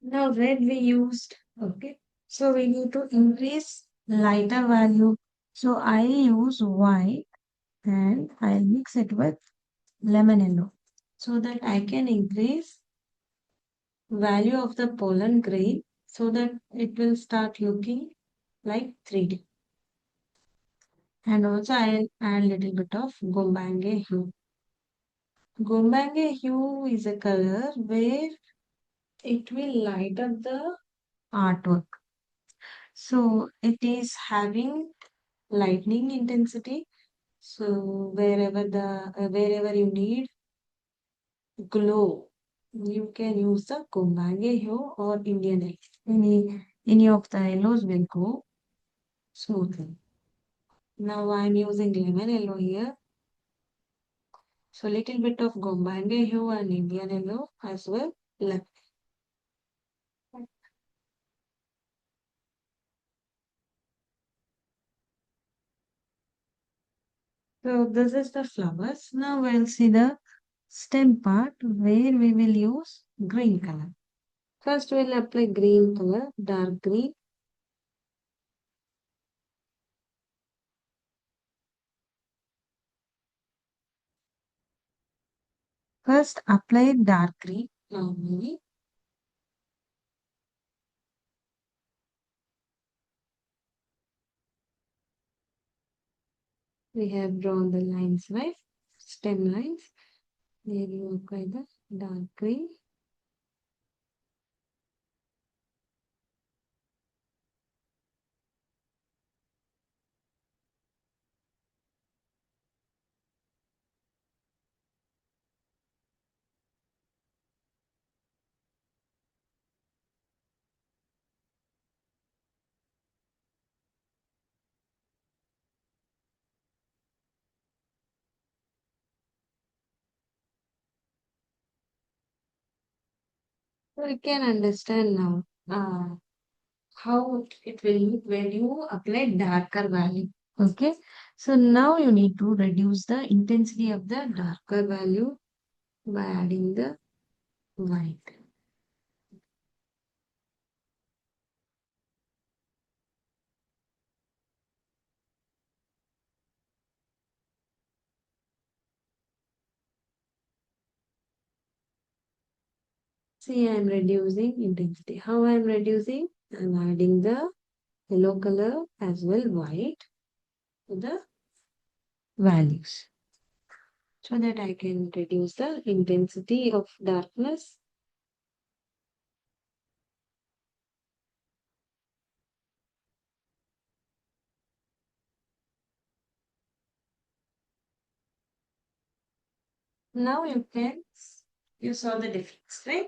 Now red we used. Okay. So we need to increase lighter value. So I use white and I'll mix it with lemon yellow so that I can increase value of the pollen grain so that it will start looking like 3D. And also I'll add a little bit of gombange hue. Gombange hue is a color where it will light up the artwork. So it is having lightning intensity. So wherever you need glow, you can use the Gombange hue or Indian yellow. Any of the yellows will go smoothly. Now I'm using lemon yellow here. So little bit of Gombange hue and Indian yellow as well. So this is the flowers. Now we'll see the stem part where we will use green color. First we'll apply green color, dark green. First apply dark green normally. We have drawn the lines, right? Stem lines. There you apply the dark green. So you can understand now how it will look when you apply darker value. Okay. So now you need to reduce the intensity of the darker value by adding the white. See, I'm reducing intensity. How I'm reducing? I'm adding the yellow color as well white to the values so that I can reduce the intensity of darkness. Now you saw the difference, right?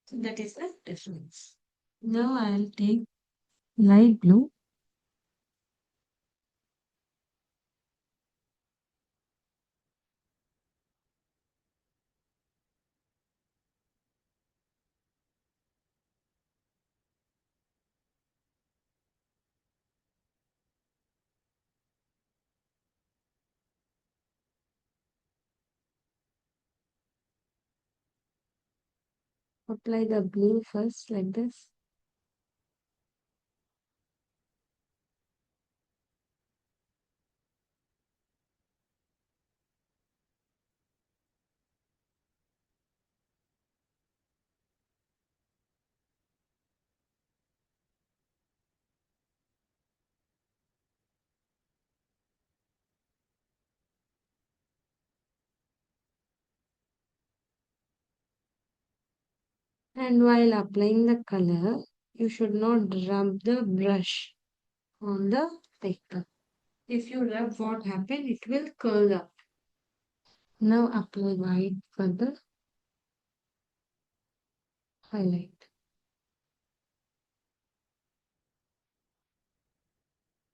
So that is the difference. Now I'll take light blue, apply the blue first like this. And while applying the color, you should not rub the brush on the paper. If you rub, what happen? It will curl up. Now apply white for the highlight.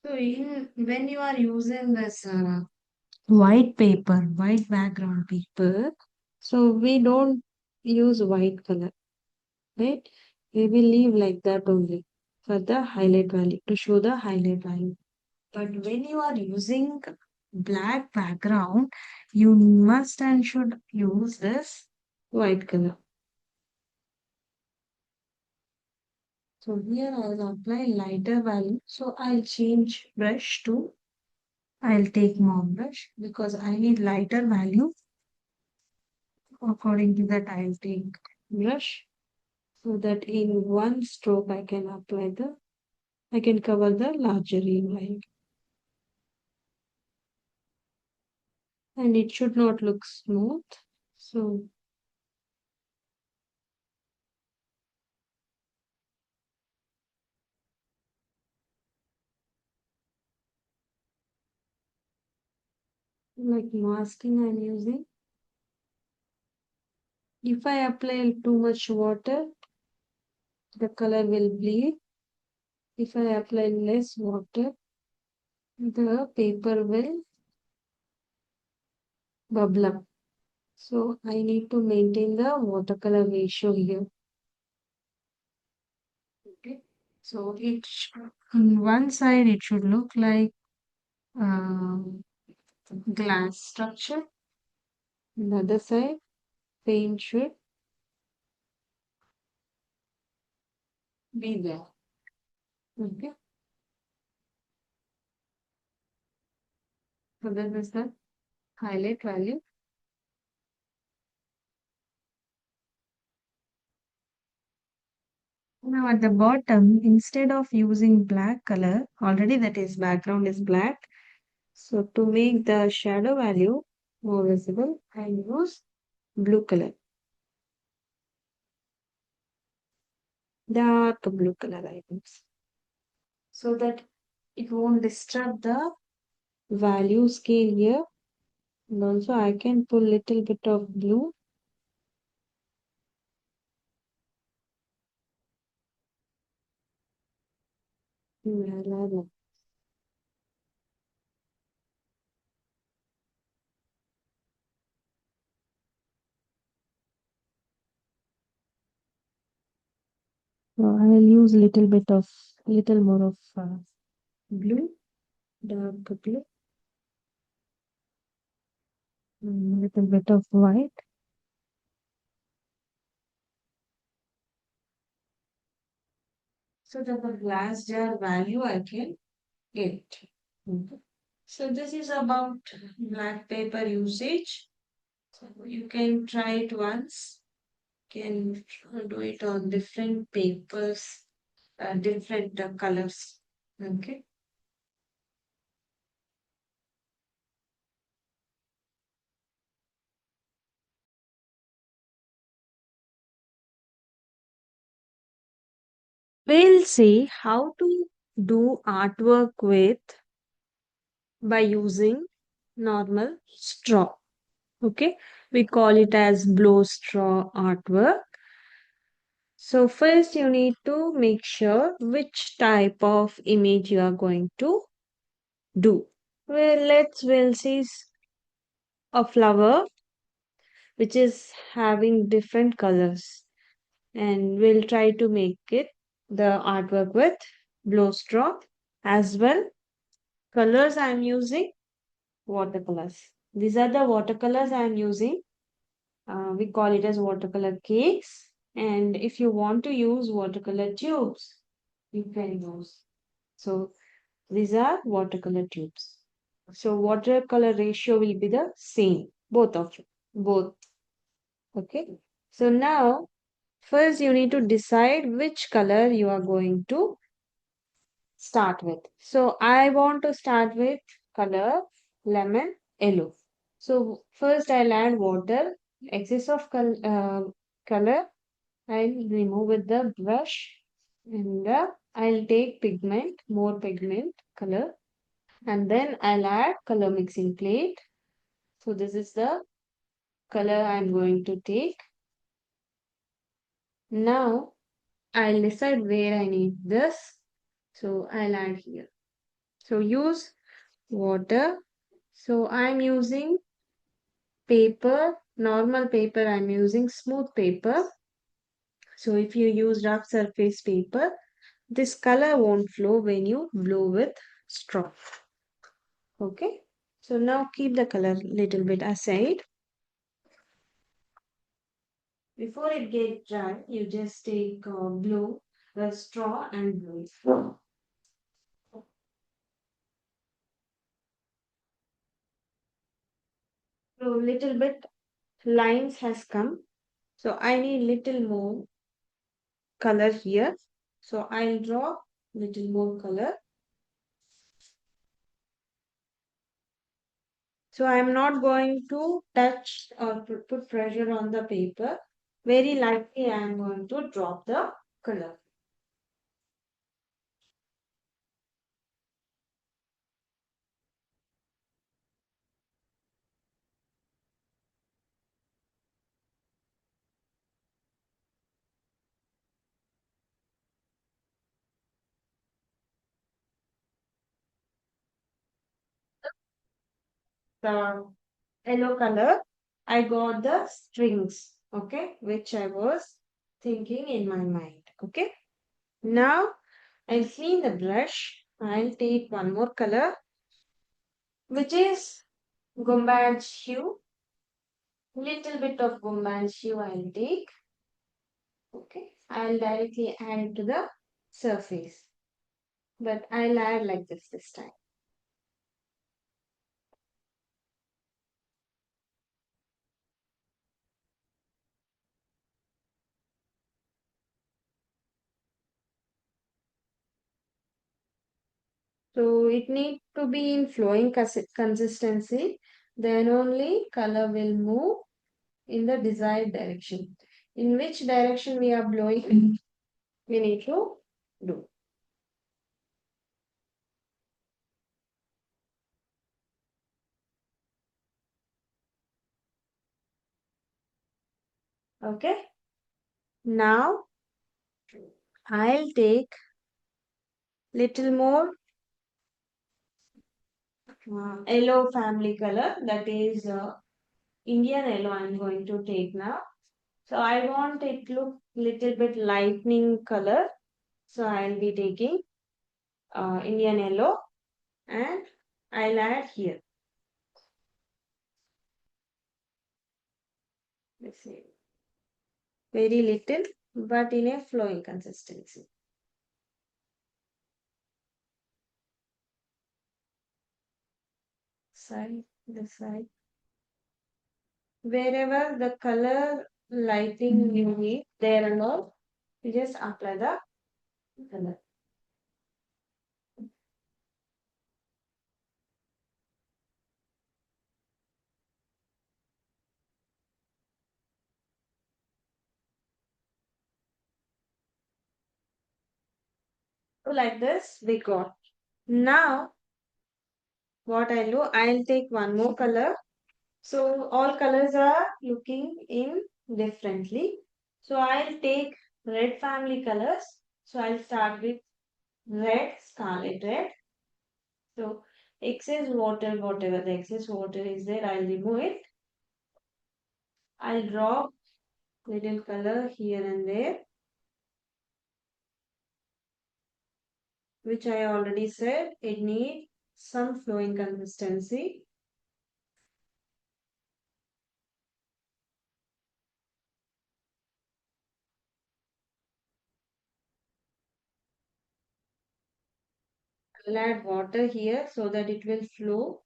So when you are using this white paper, white background paper, so we don't use white color, right? We will leave like that only for the highlight value to show the highlight value. But when you are using black background, you must and should use this white color. So here I'll apply lighter value. So I'll change brush to, I'll take more brush because I need lighter value. According to that, I'll take brush so that in one stroke I can cover the larger line and it should not look smooth. So like masking I'm using. If I apply too much water, the color will bleed. If I apply less water, the paper will bubble up. So I need to maintain the watercolor ratio here. Okay. So on one side it should look like um, glass structure. On the other side, paint should be there. Okay. So this is the highlight value. Now at the bottom, instead of using black color, already that is background is black. So to make the shadow value more visible, I use blue color, dark blue color items, so that it won't disturb the value scale here. And also I can pull little bit of blue. So I'll use little more of blue, dark blue, little bit of white. So that the glass jar value I can get. Okay. So this is about black paper usage. So you can try it once. Can do it on different papers, different colors. Okay. We'll see how to do artwork with by using normal straw. Okay, we call it as blow straw artwork. So first you need to make sure which type of image you are going to do. We'll see a flower which is having different colors and we'll try to make it the artwork with blow straw as well. Colors I'm using watercolors. These are the watercolors I'm using. We call it as watercolor cakes. And if you want to use watercolor tubes, you can use. So these are watercolor tubes. So watercolor ratio will be the same, both of you, both. Okay. So now, first you need to decide which color you are going to start with. So I want to start with color lemon yellow. So first I'll add water, excess of color I'll remove with the brush and I'll take pigment, more pigment color and then I'll add color mixing plate. So this is the color I'm going to take. Now I'll decide where I need this. So I'll add here. So use water. So I'm using paper, normal paper, I'm using smooth paper. So if you use rough surface paper, this color won't flow when you blow with straw. Okay. So now keep the color little bit aside. Before it gets dry, you just take blow the straw and blow it. So little bit lines has come. So I need little more color here. So I'll draw little more color. So I'm not going to touch or put pressure on the paper. Very lightly I am going to drop the color. The yellow color, I got the strings, okay, which I was thinking in my mind, okay. Now I'll clean the brush. I'll take one more color, which is gumbad hue. Little bit of gumbad hue I'll take, okay. I'll directly add it to the surface, but I'll add like this time. So it needs to be in flowing consistency. Then only color will move in the desired direction. In which direction we are blowing, we need to do. Okay. Now I'll take little more yellow family color. That is Indian yellow I'm going to take now. So I want it look little bit lightning color. So I'll be taking Indian yellow and I'll add here. Let's see. Very little, but in a flowing consistency. Side, this side. Wherever the color lighting you need, there and all, you just apply the color. So like this, we got. Now, what I'll do, I'll take one more color. So all colors are looking in differently. So I'll take red family colors. So I'll start with red, scarlet red. So excess water, whatever the excess water is there, I'll remove it. I'll drop little color here and there, which I already said it needs some flowing consistency. I'll add water here so that it will flow.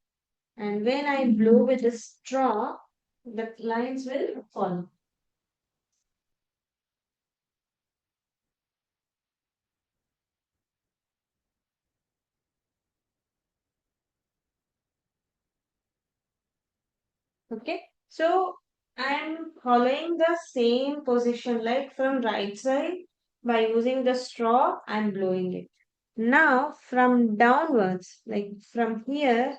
And when I blow with the straw, the lines will fall. Okay. So I'm following the same position like from right side by using the straw and blowing it. Now from downwards, like from here,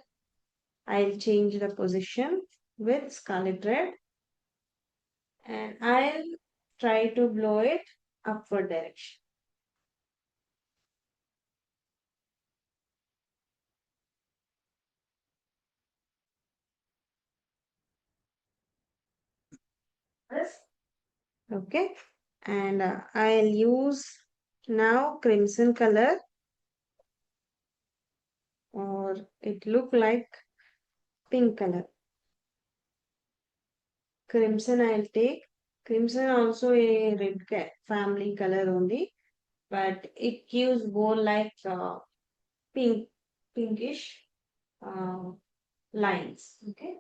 I'll change the position with scarlet red and I'll try to blow it upward direction. Yes. Okay. And I'll use now crimson color or it look like pink color. Crimson I'll take. Crimson also a red family color only. but it gives more like pink, pinkish uh, lines. Okay.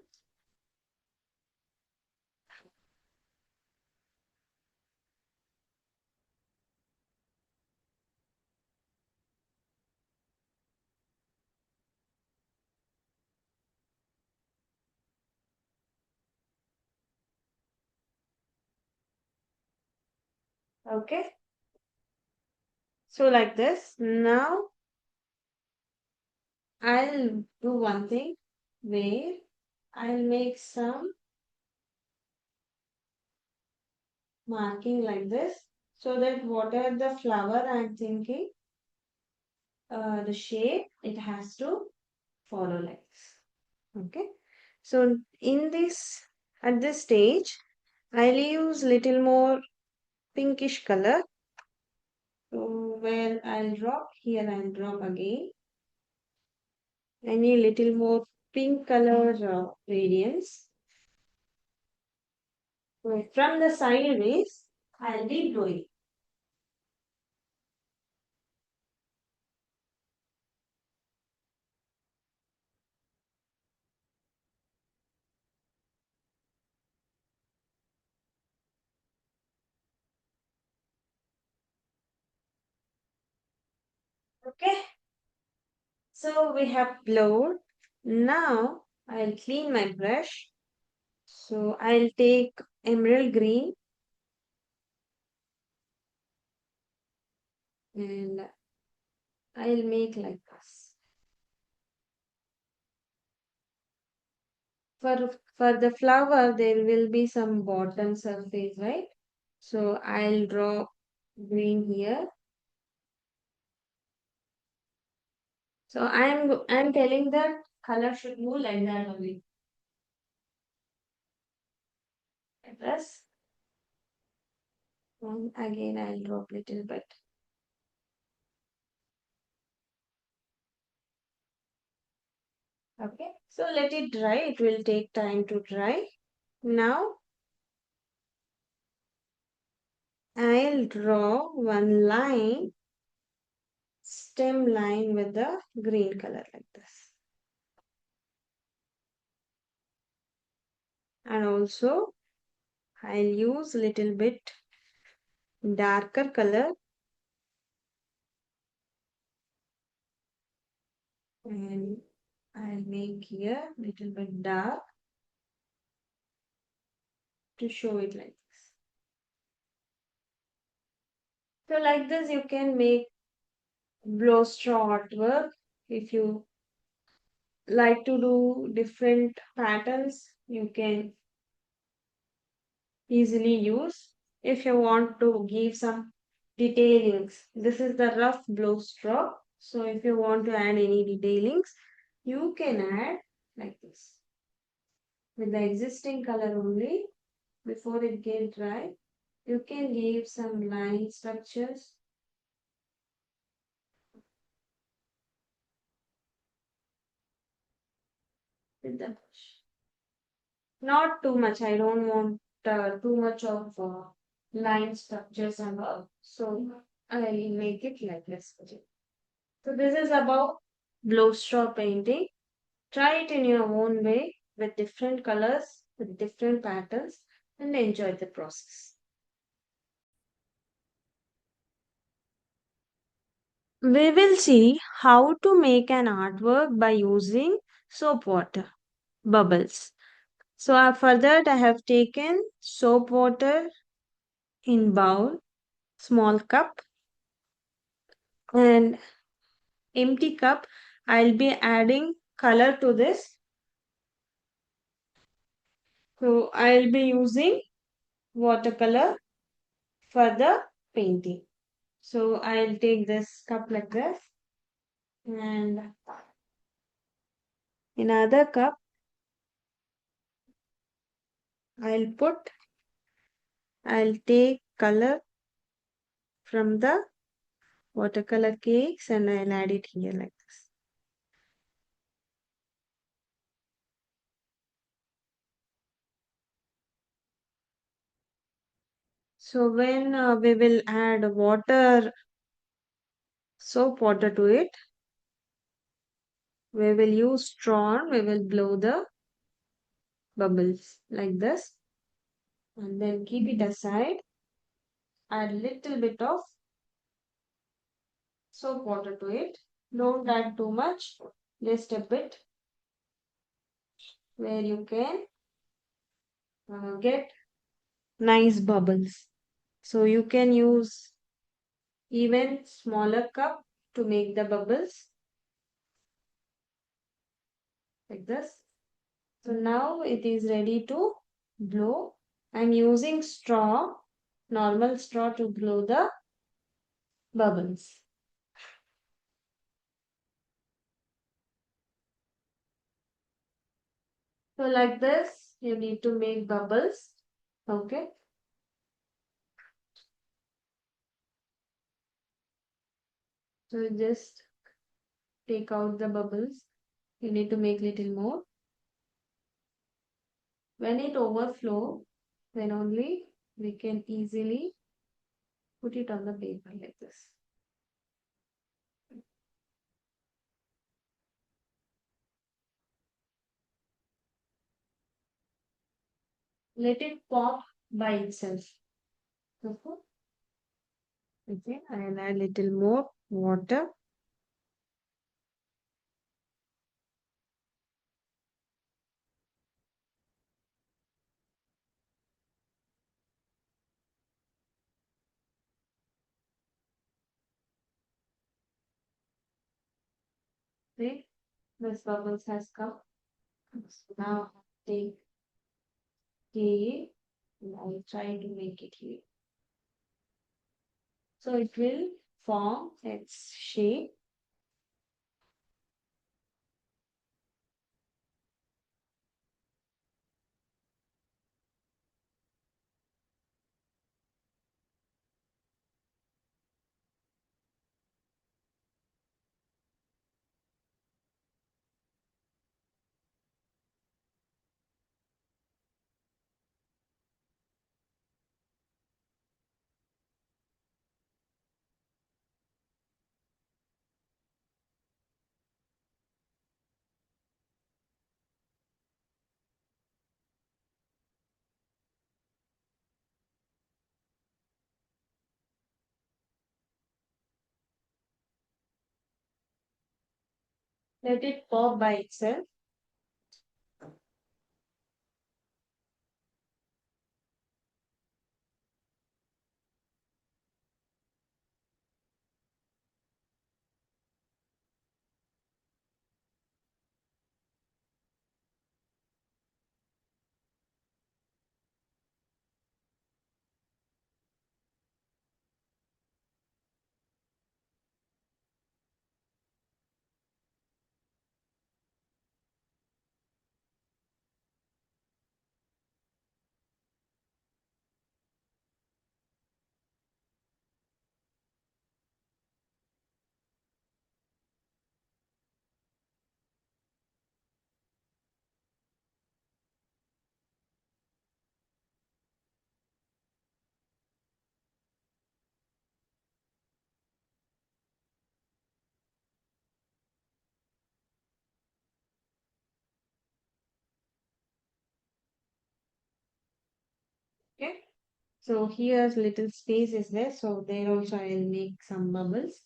Okay. So like this. Now I'll do one thing where I'll make some marking like this so that whatever the flower I'm thinking, the shape it has to follow like this. Okay. So in this, at this stage, I'll use little more pinkish color. So where I'll drop, here I'll drop again. I need little more pink color gradients. So from the sideways, I'll be doing. Okay. So we have blowed. Now I'll clean my brush. So I'll take emerald green and I'll make like this. For the flower, there will be some bottom surface, right? So I'll draw green here. So I'm telling that color should move like that only. Like this. And again I'll drop little bit. Okay. So let it dry. It will take time to dry. Now I'll draw one line, stem line with the green color like this. And also I'll use little bit darker color and I'll make here little bit dark to show it like this. So like this you can make blow straw artwork. If you like to do different patterns, you can easily use. If you want to give some detailings, this is the rough blow straw. So if you want to add any detailings, you can add like this with the existing color only before it get dry. You can give some line structures with the brush. Not too much. I don't want too much of line structures and all. So I'll make it like this. So this is about blow straw painting. Try it in your own way with different colors, with different patterns, and enjoy the process. We will see how to make an artwork by using soap water bubbles. So for that I have taken soap water in bowl, small cup and empty cup. I'll be adding color to this. So I'll be using watercolor for the painting. So I'll take this cup like this and in another cup I'll take color from the watercolor cakes and I'll add it here like this. So when we will add water soap water to it. We will use straw, we will blow the bubbles like this and then keep it aside. Add little bit of soap water to it. Don't add too much, just a bit where you can get nice bubbles. So you can use even smaller cup to make the bubbles like this. So now it is ready to blow. I'm using straw, normal straw to blow the bubbles. So like this, you need to make bubbles. Okay. So just take out the bubbles. You need to make little more. When it overflow, then only we can easily put it on the paper like this. Let it pop by itself. Okay. Okay. And add little more water. See, this bubbles has come. So now take K and I'll try to make it here. So it will form its shape. Let it pop by itself. Okay. So here's little space is there. So there also I'll make some bubbles.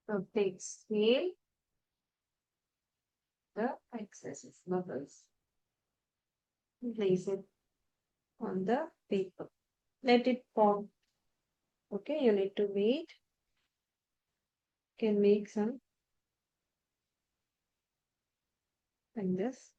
So take scale the excess bubbles. Place it on the paper. Let it pop. Okay, you need to wait. Can make some like this.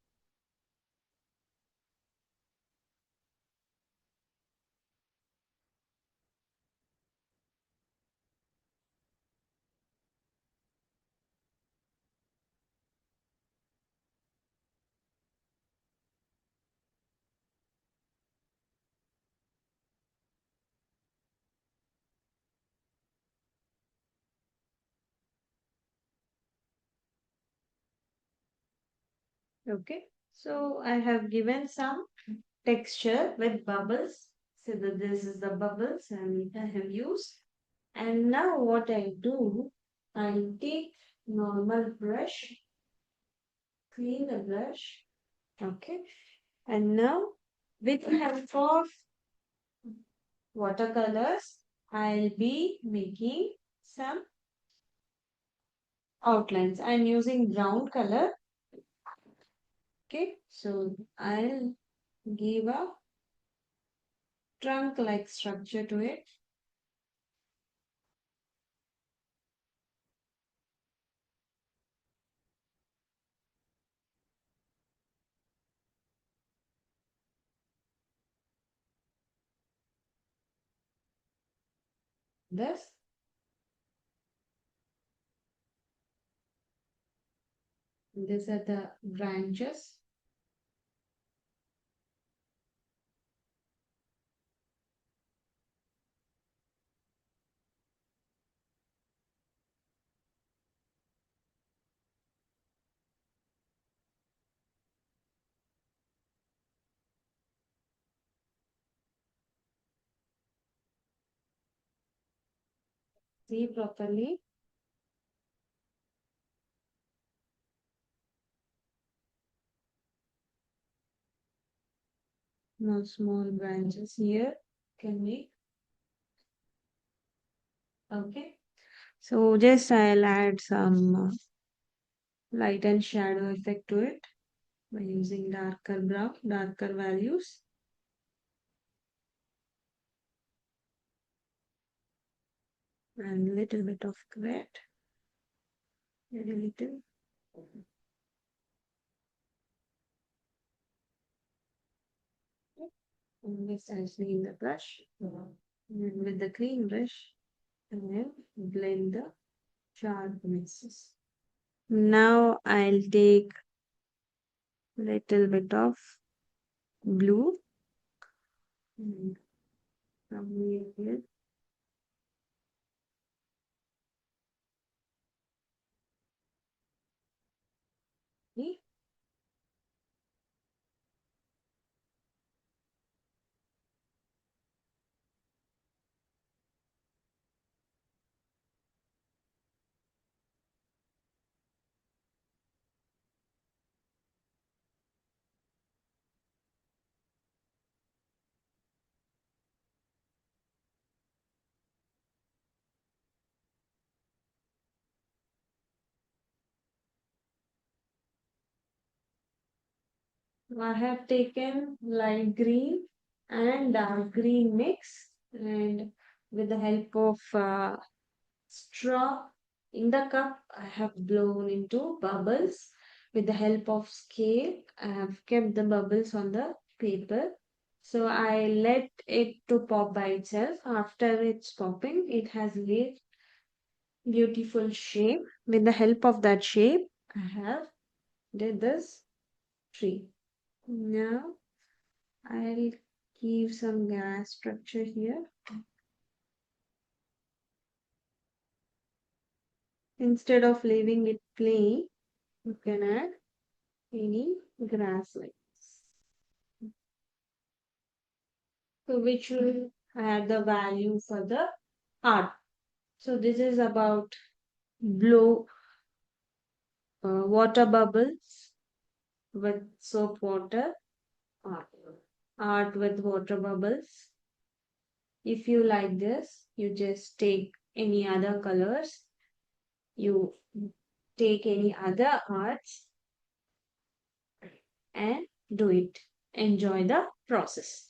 Okay, so I have given some texture with bubbles. So that this is the bubbles and I have used. And now what I do, I take normal brush, clean the brush. Okay, and now with help of watercolors, I'll be making some outlines. I'm using brown color. Okay, so I'll give a trunk like structure to it. This, these are the branches. See properly. No small branches here can make. Okay. So just I'll add some light and shadow effect to it by using darker brown, darker values and little bit of red, very little. And this I clean the brush. And with the clean brush, and then blend the sharp mixes. Now I'll take little bit of blue and from here. See? I have taken light green and dark green mix, and with the help of straw in the cup, I have blown into bubbles. With the help of scale, I have kept the bubbles on the paper. So I let it to pop by itself. After it's popping, it has a beautiful shape. With the help of that shape, I have did this tree. Now I'll give some gas structure here. Instead of leaving it plain, you can add any grass lights. So which will add the value for the art. So this is about blow water bubbles with soap water art. Art with water bubbles. If you like this, you just take any other colors. You take any other arts and do it. Enjoy the process.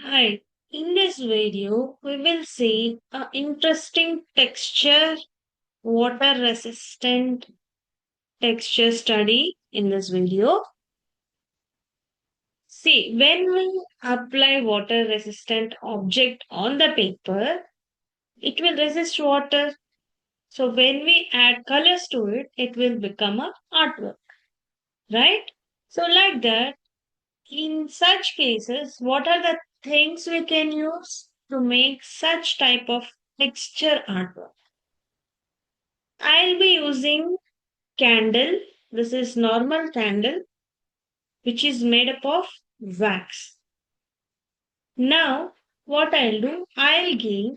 Hi, in this video, we will see a interesting texture, water resistant texture study in this video. See, when we apply water resistant object on the paper, it will resist water. So when we add colors to it, it will become a artwork, right? So like that, in such cases, what are the things we can use to make such type of texture artwork? I'll be using candle. This is normal candle which is made up of wax. Now, what I'll do, I'll give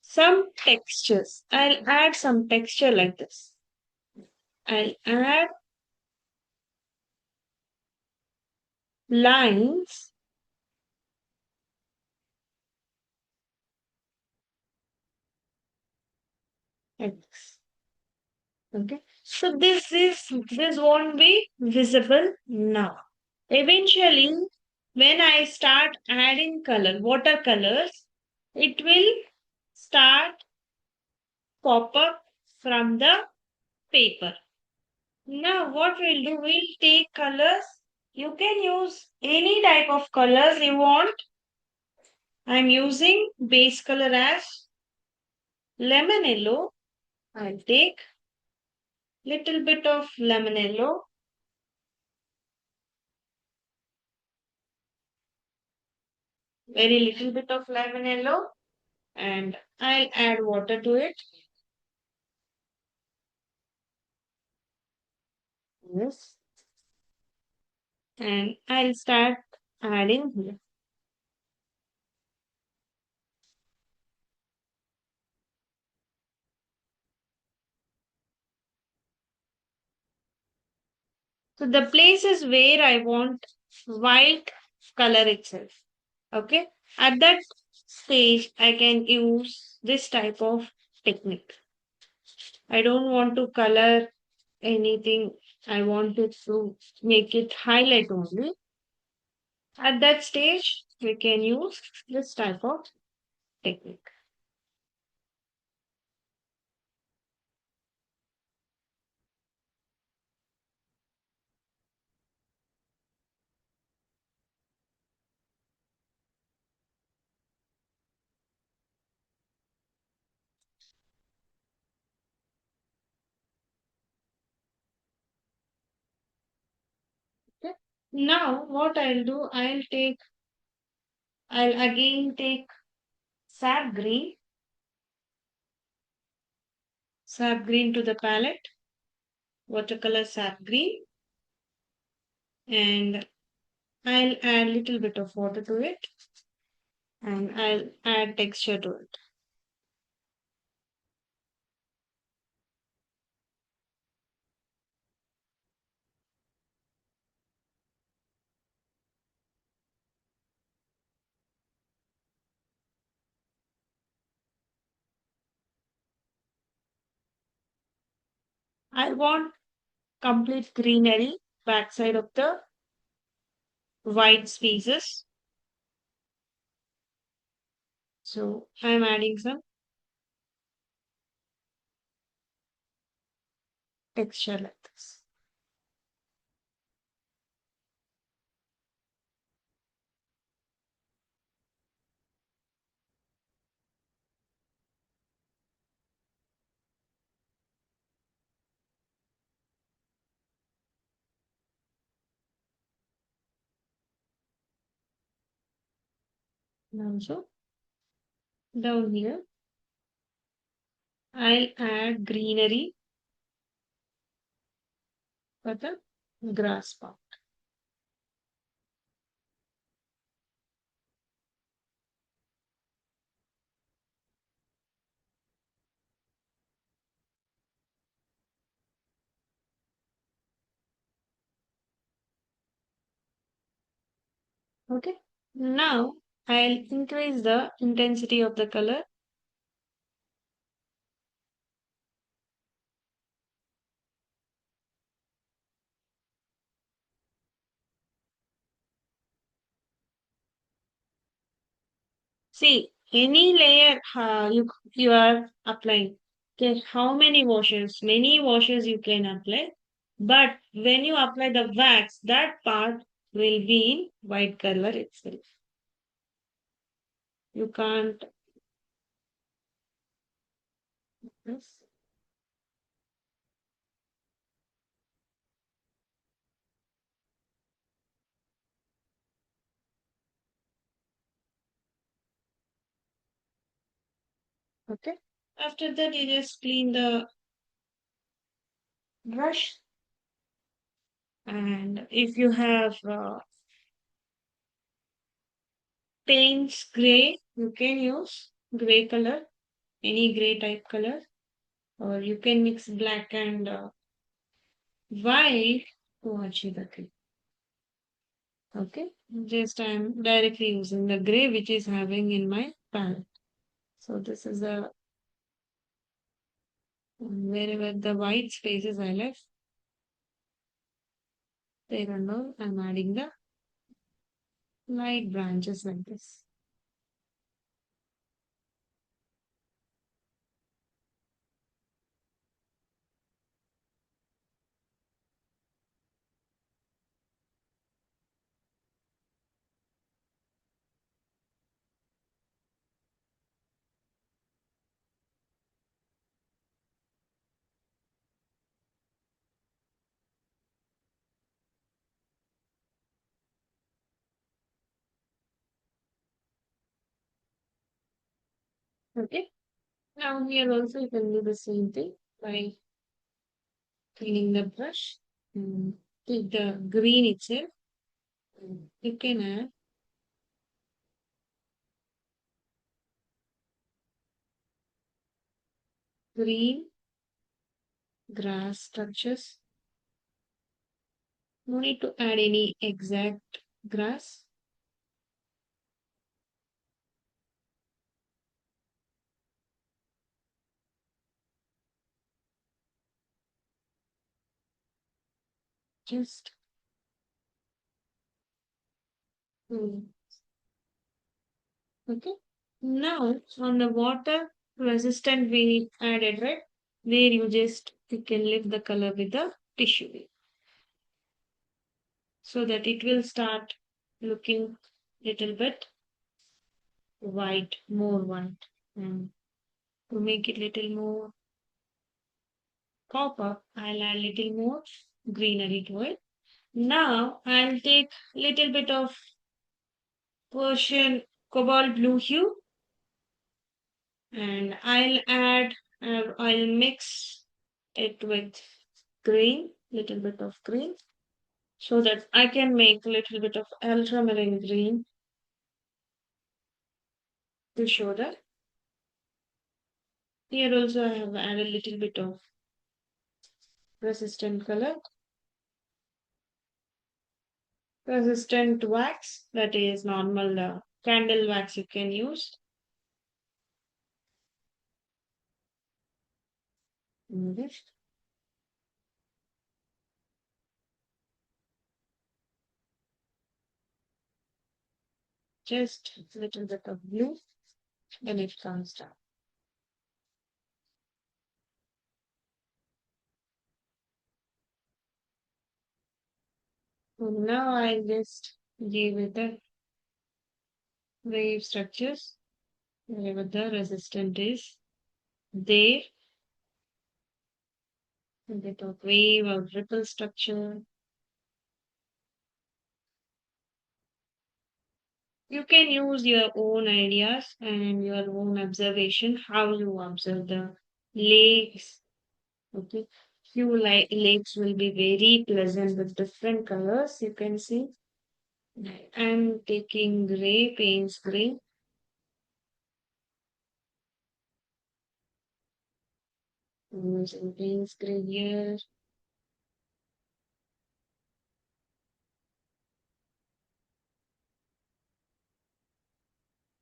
some textures. I'll add some texture like this. I'll add lines like this. Okay. So this won't be visible now. Eventually, when I start adding color, watercolors, it will start pop up from the paper. Now, what we'll do, we'll take colors. You can use any type of colors you want. I'm using base color as lemon yellow. I'll take little bit of lemon yellow, very little bit of lemon yellow, and I'll add water to it. Yes. And I'll start adding here. So the places where I want white color itself. Okay. At that stage, I can use this type of technique. I don't want to color anything. I want it to make it highlight only. At that stage, we can use this type of technique. Okay. Now, what I'll do, I'll again take sap green, sap green to the palette, watercolor sap green, and I'll add little bit of water to it, and I'll add texture to it. I want complete greenery backside of the white spaces. So I'm adding some texture like this. And also down here, I'll add greenery for the grass part. Okay. Now I'll increase the intensity of the color. See, any layer you are applying. Okay, how many washes? Many washes you can apply. But when you apply the wax, that part will be in white color itself. You can't. Yes. Okay. After that, you just clean the brush. And if you have paints gray, you can use gray color, any gray type color, or you can mix black and white to achieve the green. Okay, just I'm directly using the gray which is having in my palette. So this is the wherever the white spaces I left, there and all, I'm adding the light branches like this. Okay, now here also you can do the same thing by cleaning the brush and take the green itself. You can add green grass structures. No need to add any exact grass. Just mm, okay. Now on the water resistant we added, right? There you can lift the color with the tissue so that it will start looking little bit white, more white. And to make it little more copper, I'll add little more greenery to it. Now I'll take little bit of Persian cobalt blue hue and I'll mix it with green, little bit of green, so that I can make a little bit of ultramarine green to show that. Here also I have added a little bit of resistant color, resistant wax, that is normal candle wax you can use. This. Just a little bit of blue, then it comes down. So now I just give it the wave structures wherever the resistant is there, a bit of wave or ripple structure. You can use your own ideas and your own observation, how you observe the lakes. Okay, few lakes will be very pleasant with different colors. You can see. I'm taking gray, paints gray. Using paints gray here.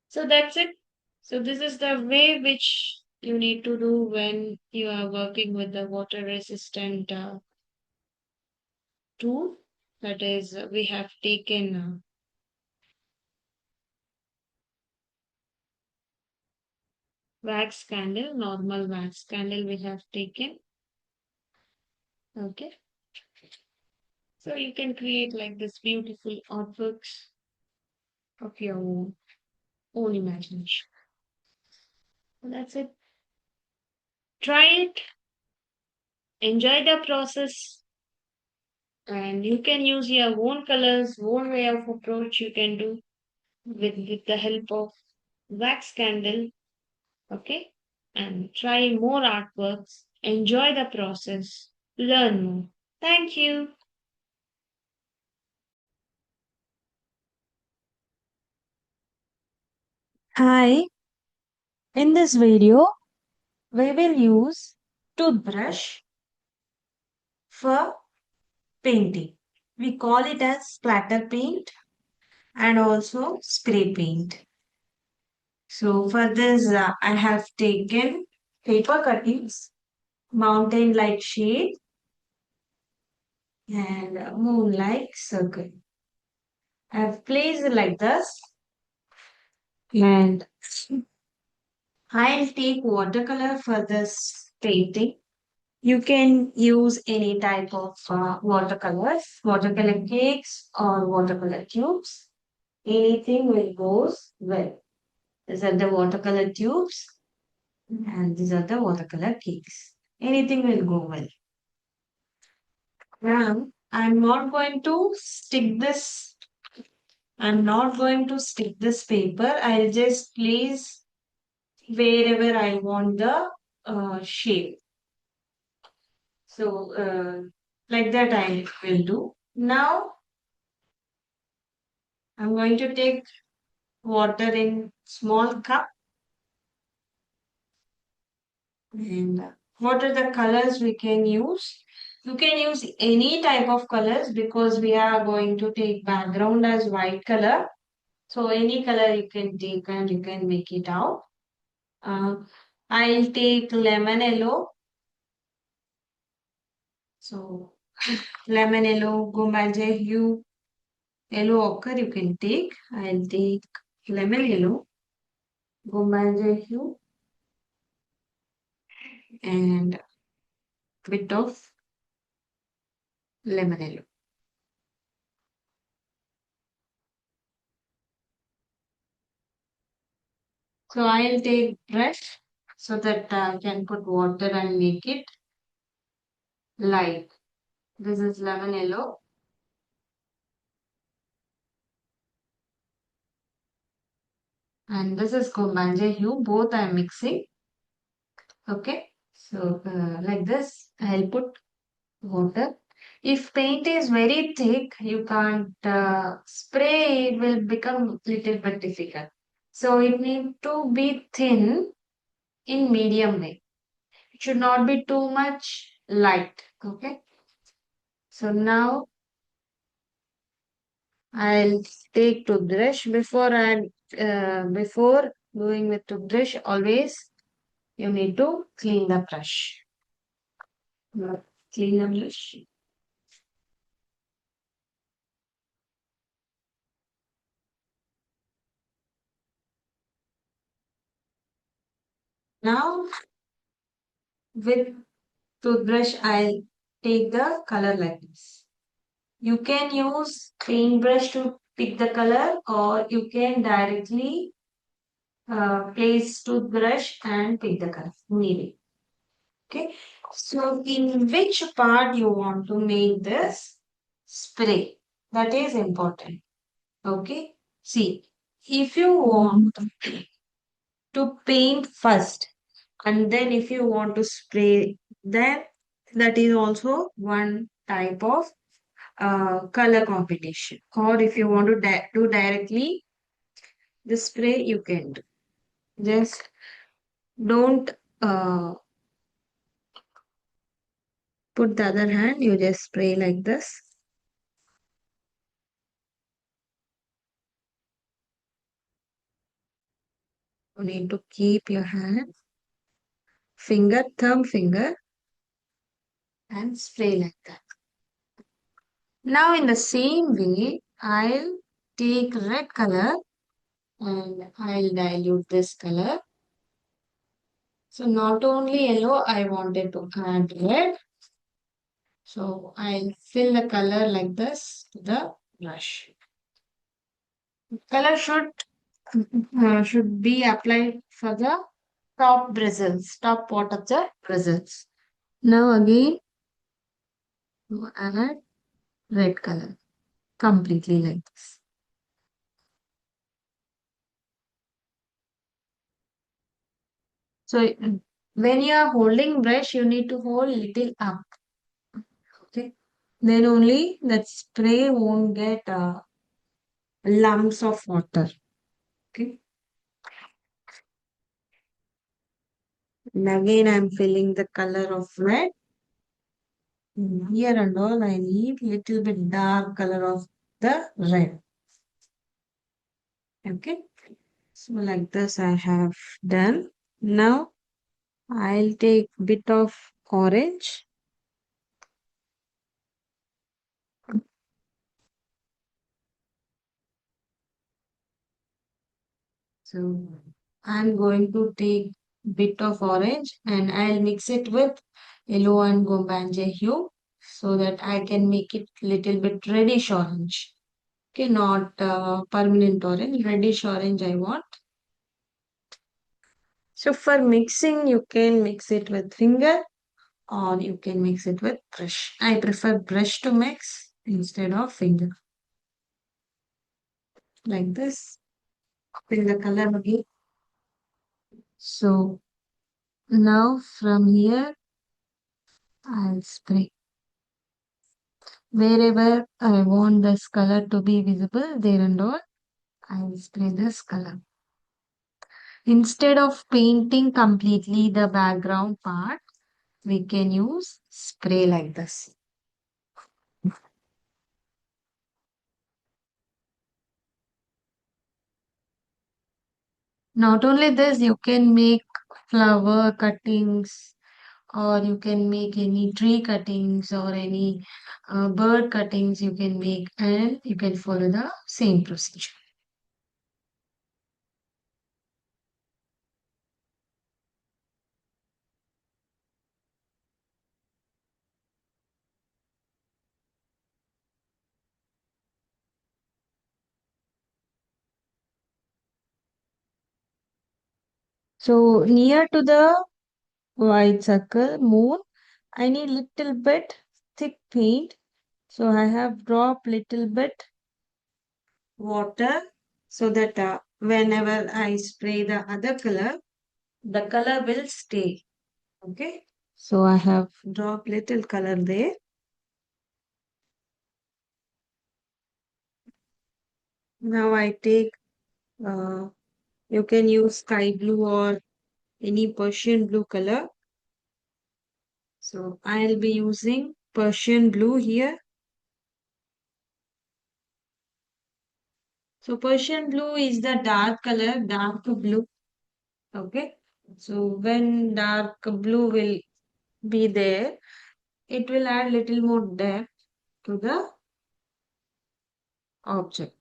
So that's it. So this is the way which you need to do when you are working with the water resistant tool. That is, we have taken wax candle, normal wax candle we have taken. Okay. So you can create like this beautiful artworks of your own imagination. So that's it. Try it, enjoy the process, and you can use your own colors, own way of approach you can do with the help of wax candle. Okay. and try more artworks. Enjoy the process. Learn more. Thank you. Hi, in this video, we will use toothbrush for painting. We call it as splatter paint and also spray paint. So for this, I have taken paper cuttings, mountain like shape, and moon like circle. I have placed it like this, and I'll take watercolor for this painting. You can use any type of watercolors, watercolor cakes or watercolor tubes. Anything will goes well. These are the watercolor tubes and these are the watercolor cakes. Anything will go well. Now, I'm not going to stick this paper. I'll just place wherever I want the shape. So, like that I will do. Now, I'm going to take water in small cup and what are the colors we can use? You can use any type of colors because we are going to take background as white color. So any color you can take and you can make it out. Uh, I'll take lemon yellow. So lemon yellow, gumbanje hue, yellow ochre you can take. I'll take lemon yellow, gumbanje hue, and bit of lemon yellow. So I'll take brush so that I can put water and make it light. This is lemon yellow. And this is Combanje hue. Both I am mixing. Okay. So like this, I'll put water. If paint is very thick, you can't spray. It will become little bit difficult. So it need to be thin in medium way. It should not be too much light. Okay. So now I'll take toothbrush before going with toothbrush. Always you need to clean the brush. Clean the brush. Now with toothbrush, I'll take the color like this. You can use paintbrush to pick the color, or you can directly place toothbrush and pick the color. Needed. Okay. So in which part you want to make this spray? That is important. Okay. See, if you want to paint first and then if you want to spray, then that is also one type of color combination. Or if you want to do directly the spray, you can do. Just don't put the other hand, you just spray like this. You need to keep your hand, thumb finger, and spray like that. Now, in the same way, I'll take red color and I'll dilute this color. So, not only yellow, I wanted to add red. So, I'll fill the color like this to the brush. Color should be applied for the top bristles, top part of the bristles. Now again, add red color completely like this. So when you are holding brush, you need to hold little up. Okay. Then only that spray won't get lumps of water. Okay. And again, I'm filling the color of red. Here and all, I need little bit dark color of the red. Okay. So like this, I have done. Now I'll take bit of orange. So I'm going to take bit of orange and I'll mix it with yellow and gombanje hue so that I can make it little bit reddish orange. Okay, not permanent orange, reddish orange I want. So for mixing, you can mix it with finger or you can mix it with brush. I prefer brush to mix instead of finger. Like this. Fill the color again. So now from here, I'll spray. Wherever I want this color to be visible, there and all, I'll spray this color. Instead of painting completely the background part, we can use spray like this. Not only this, you can make flower cuttings or you can make any tree cuttings or any bird cuttings you can make and you can follow the same procedure. So near to the white circle moon, I need little bit thick paint. So I have dropped little bit water so that whenever I spray the other color, the color will stay. Okay. So I have dropped little color there. Now I take, uh, you can use sky blue or any Persian blue color. So I'll be using Persian blue here. So Persian blue is the dark color, dark blue. Okay. So when dark blue will be there, it will add little more depth to the object.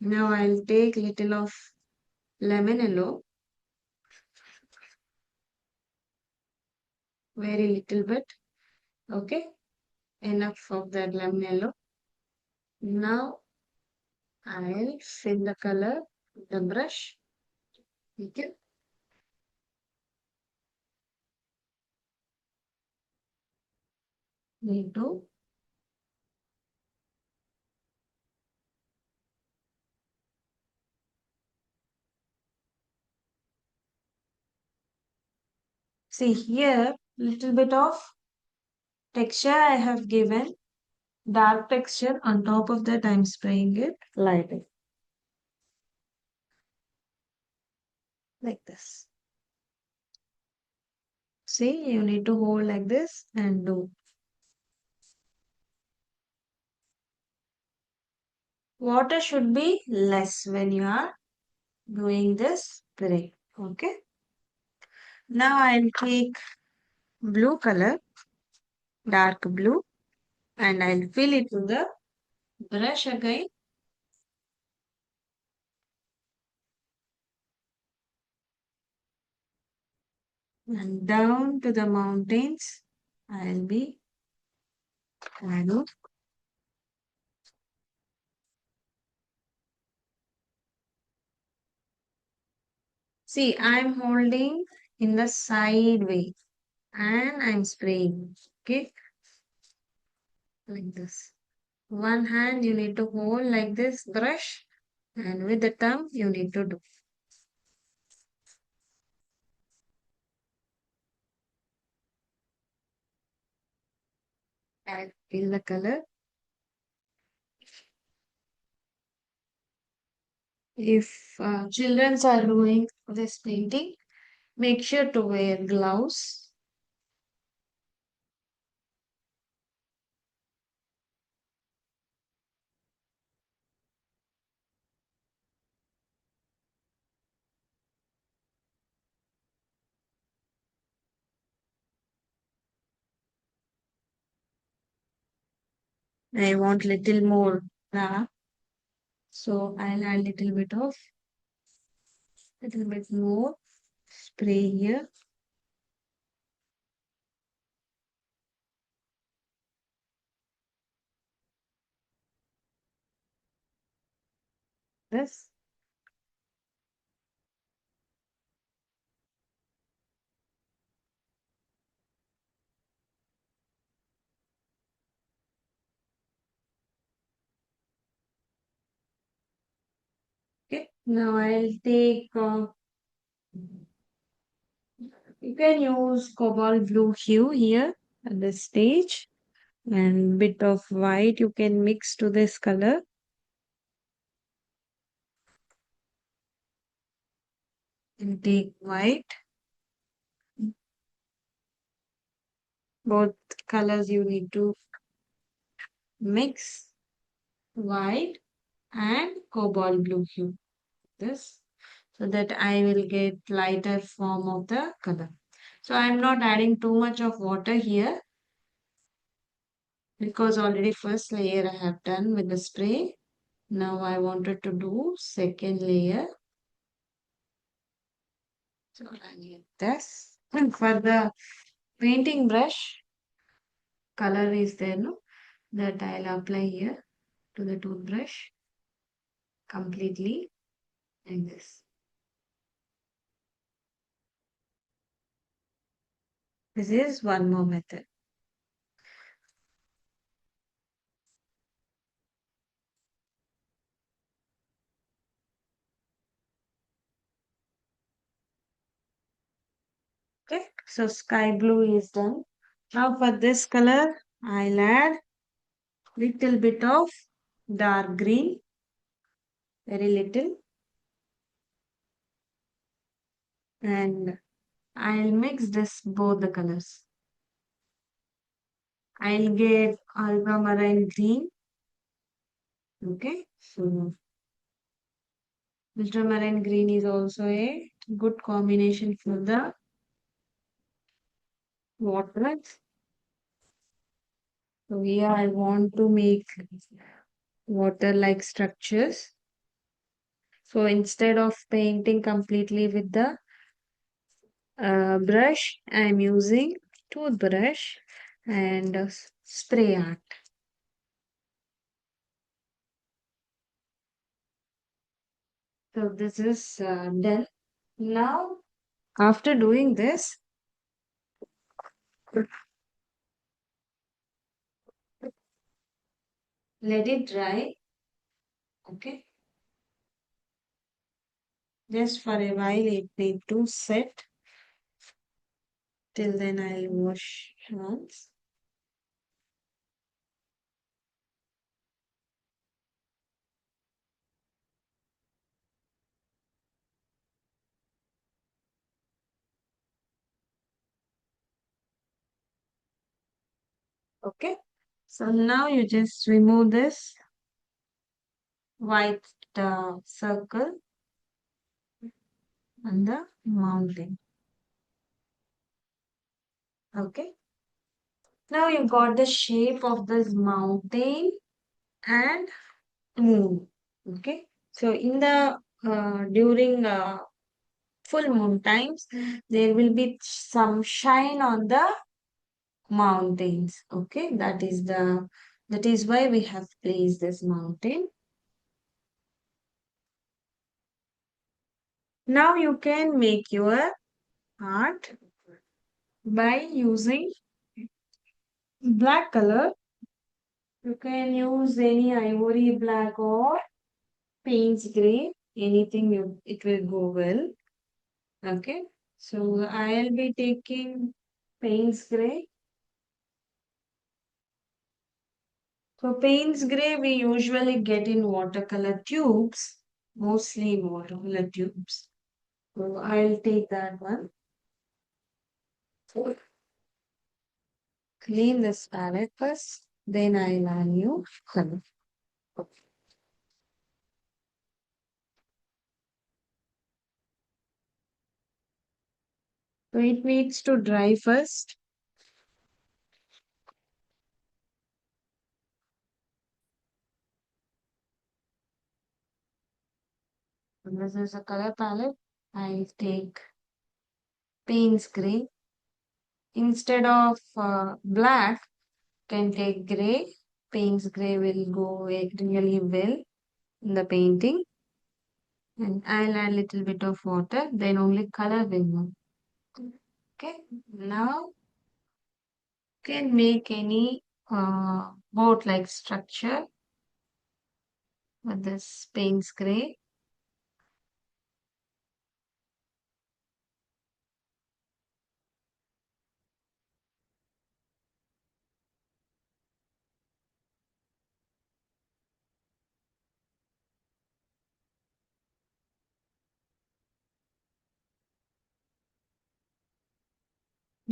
Now I'll take little of lemon yellow, very little bit. Okay. Enough of that lemon yellow. Now I'll fill the color with the brush. Okay. Need to see here little bit of texture I have given, dark texture. On top of that, I'm spraying it light like this. See, you need to hold like this and do. Water should be less when you are doing this spray. Okay. Now I'll take blue color, dark blue, and I'll fill it to the brush again and down to the mountains. I'll be adding. See, I'm holding in the side way and I'm spraying. Okay, like this. One hand you need to hold like this brush, and with the thumb you need to do. and fill the color. If children are doing this painting, make sure to wear gloves. I want little more dark, so I'll add little bit more spray here. This. Okay. Now I'll take. You can use cobalt blue hue here at this stage, and bit of white you can mix to this color. And take white. Both colors you need to mix white and cobalt blue hue. This so that I will get lighter form of the color. So I'm not adding too much of water here because already first layer I have done with the spray. Now I wanted to do second layer. So I need this. And for the painting brush, color is there, no? That I'll apply here to the toothbrush completely like this. This is one more method. Okay, so sky blue is done. Now for this color, I'll add little bit of dark green, very little, and I'll mix this both the colors. I'll get ultramarine green. Okay, so ultramarine green is also a good combination for the water. So here I want to make water-like structures. So instead of painting completely with the brush, I'm using toothbrush and spray art. So this is done. Now, after doing this, let it dry. Okay. Just for a while, it need to set. Till then, I'll wash hands. Okay. So now you just remove this white circle on the mountain. Okay. Now you got the shape of this mountain and moon. Okay. So in the during full moon times, there will be some shine on the mountains. Okay. That is why we have placed this mountain. Now you can make your art by using black color. You can use any ivory black or paints gray. Anything it will go well. Okay. So I'll be taking paints gray. So Payne's gray we usually get in watercolor tubes, mostly in watercolor tubes. So I'll take that one. So clean this palette first, then I'll add new color. So it needs to dry first. And this is a color palette. I take Payne's gray. Instead of black, can take gray. Payne's gray will go really well in the painting. And I'll add a little bit of water, then only color will move. Okay, now can make any boat like structure with this Payne's gray.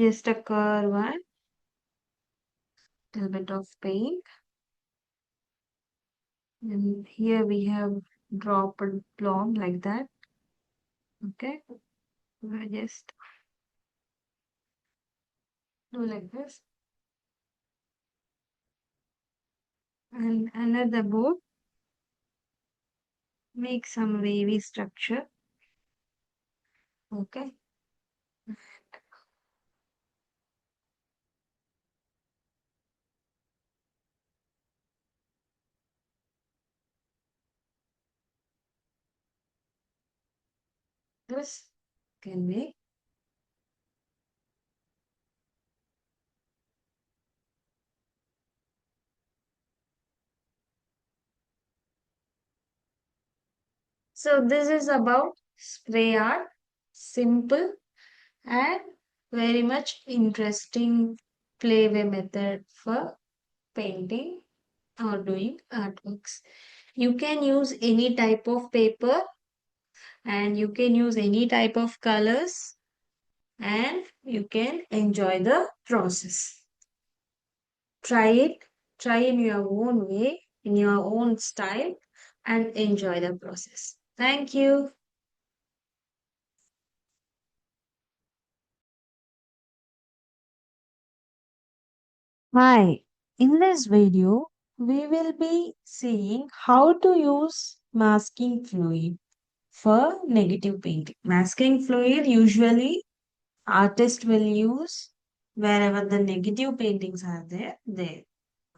Just a curve one, little bit of paint. And here we have dropped plum like that. Okay, I just do like this. And another boat, make some wavy structure. Okay, this can make. So this is about spray art, simple and very much interesting playway method for painting or doing artworks. You can use any type of paper and you can use any type of colors and you can enjoy the process. Try it, try in your own way, in your own style, and enjoy the process. Thank you. Hi, in this video, we will be seeing how to use masking fluid for negative painting. Masking fluid usually artist will use wherever the negative paintings are there.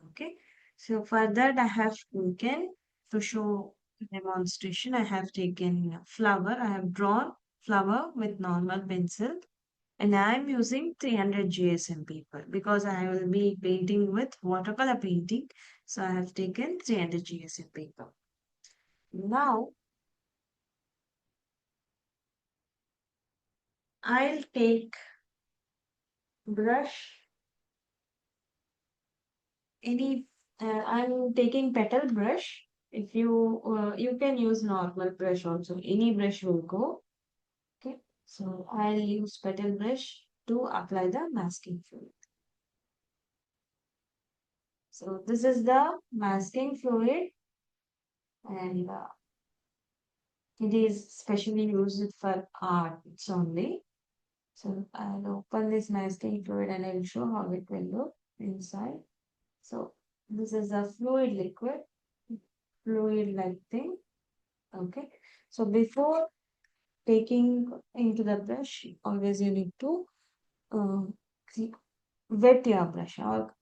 Okay. So for that I have taken to show demonstration. I have taken flower. I have drawn flower with normal pencil and I am using 300 GSM paper because I will be painting with watercolor painting. So I have taken 300 GSM paper. Now I'll take brush any I'm taking petal brush. If you can use normal brush also. Any brush will go. Okay. So I'll use petal brush to apply the masking fluid. So this is the masking fluid and it is specially used for arts only. So I'll open this masking fluid and I'll show how it will look inside. So this is a fluid liquid, fluid like thing. Okay. So before taking into the brush, always you need to uh, wet your brush or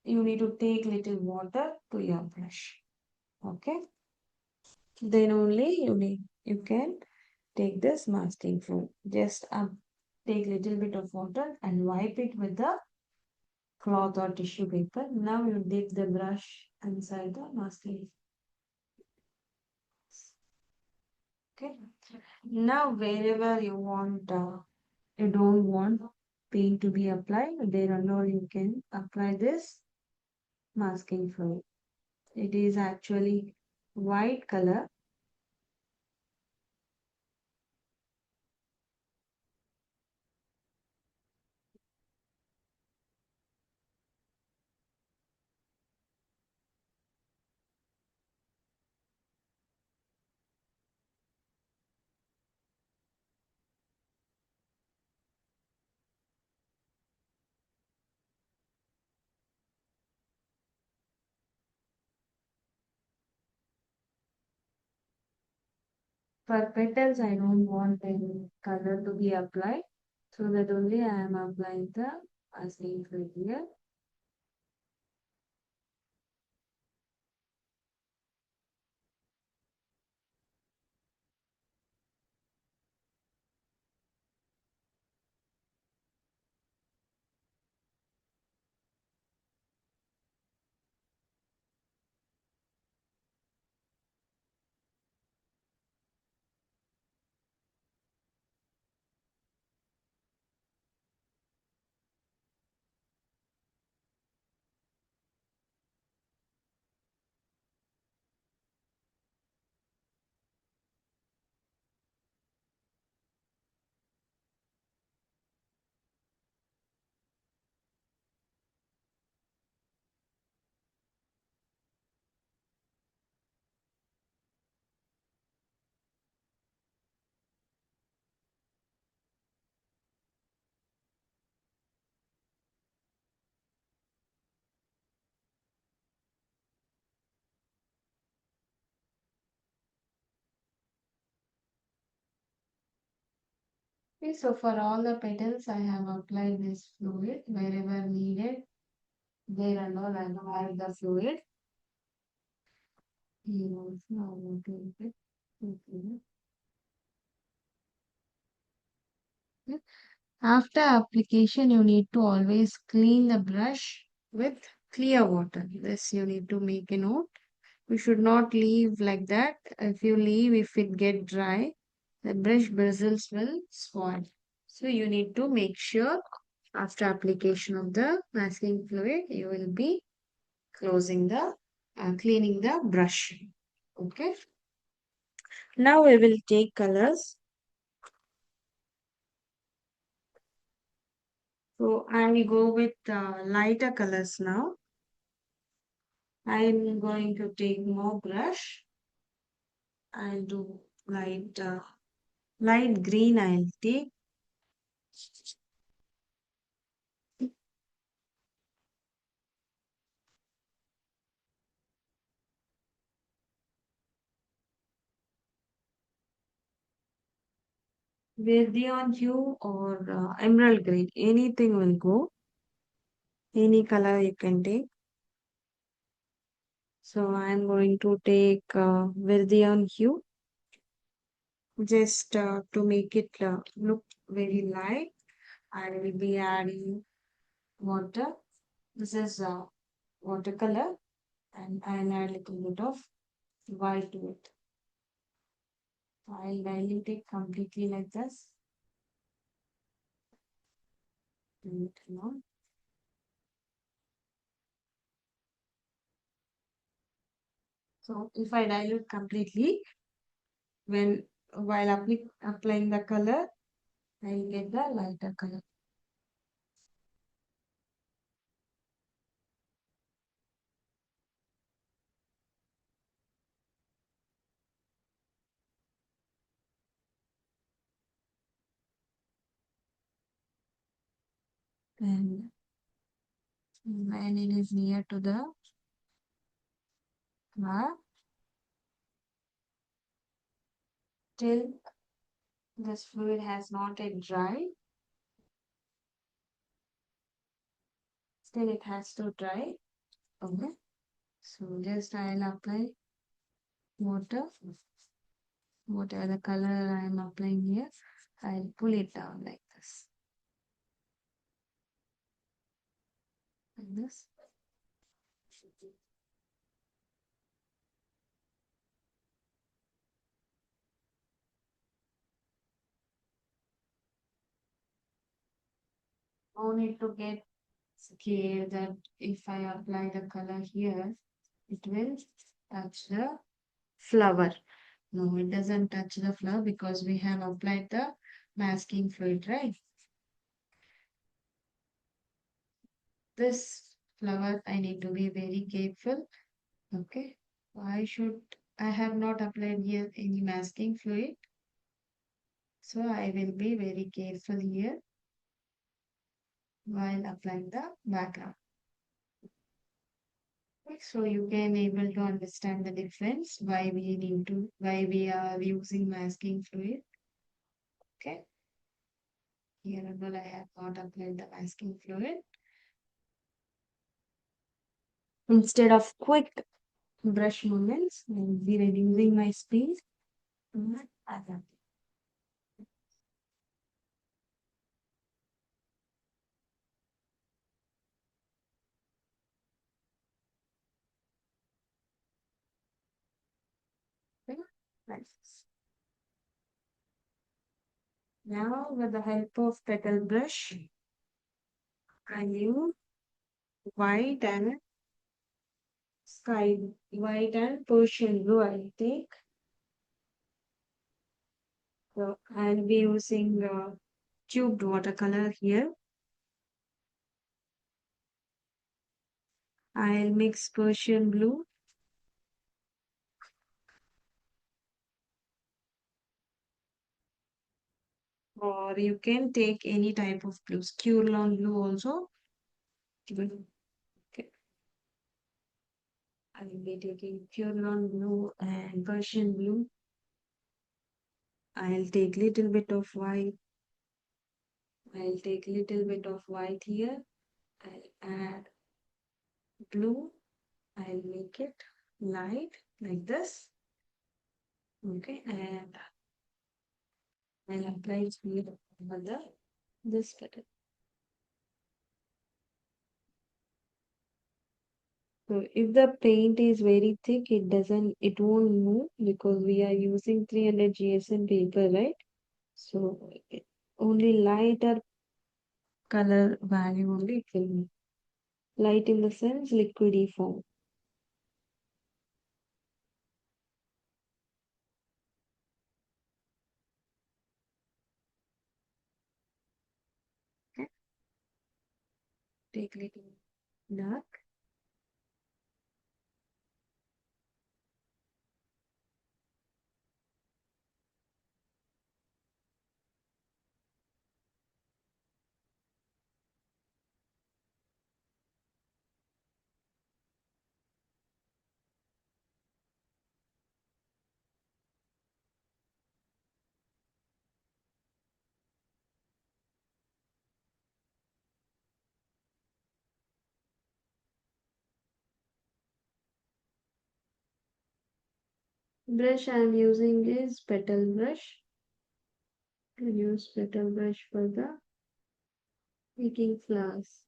you need to take little water to your brush. Okay. Then only you can take this masking fluid. Just take little bit of water and wipe it with the cloth or tissue paper. Now you dip the brush inside the masking. Okay. Now wherever you want, you don't want paint to be applied, there and all you can apply this masking fluid. It is actually white color. For petals, I don't want any color to be applied. So that only I am applying the masking fluid here. Okay, so for all the petals, I have applied this fluid wherever needed. There and all, I have added the fluid. Here also, I want to put it. Okay. After application, you need to always clean the brush with clear water. This you need to make a note. You should not leave like that. If you leave, if it get dry, the brush bristles will spoil. So you need to make sure after application of the masking fluid, you will be closing the cleaning the brush. Okay. Now we will take colors. So I will go with lighter colors now. I am going to take more brush. I'll do light green. I'll take Verdion hue or emerald green. Anything will go. Any color you can take. So I'm going to take Verdion hue just to make it look very light. I will be adding water. This is watercolor, and I'll add a little bit of white to it. I'll dilute it completely like this. Dilute now. So if I dilute completely, when while applying the color, I'll get the lighter color. And when it is near to the flower, till this fluid has not yet dried, still it has to dry. Okay. So just I'll apply water, whatever the color I am applying here, I'll pull it down like this. Like this. No need to get scared that if I apply the color here, it will touch the flower. No, it doesn't touch the flower because we have applied the masking fluid, right? This flower, I need to be very careful. Okay. Why should I have not applied here any masking fluid? So I will be very careful here while applying the background. Okay, so you can able to understand the difference why we are using masking fluid. Okay. Here and all I have not applied the masking fluid. Instead of quick brush movements, I will be reducing my speed. And okay, nice. Now, with the help of petal brush, I use white and sky white and Persian blue. I take. So I'll be using tubed watercolor here. I'll mix Persian blue, or you can take any type of blue. Curlon blue also. Good. Okay. I will be taking Curlon blue and Persian blue. I'll take little bit of white. I'll take little bit of white here. I'll add blue. I'll make it light like this. Okay, and I'll apply it here over this petal. So if the paint is very thick, it won't move because we are using 300 GSM paper, right? So only lighter color value only it will move. Light in the sense liquidy form. Okay, take little dark. Brush I am using is petal brush. I use petal brush for the making flowers.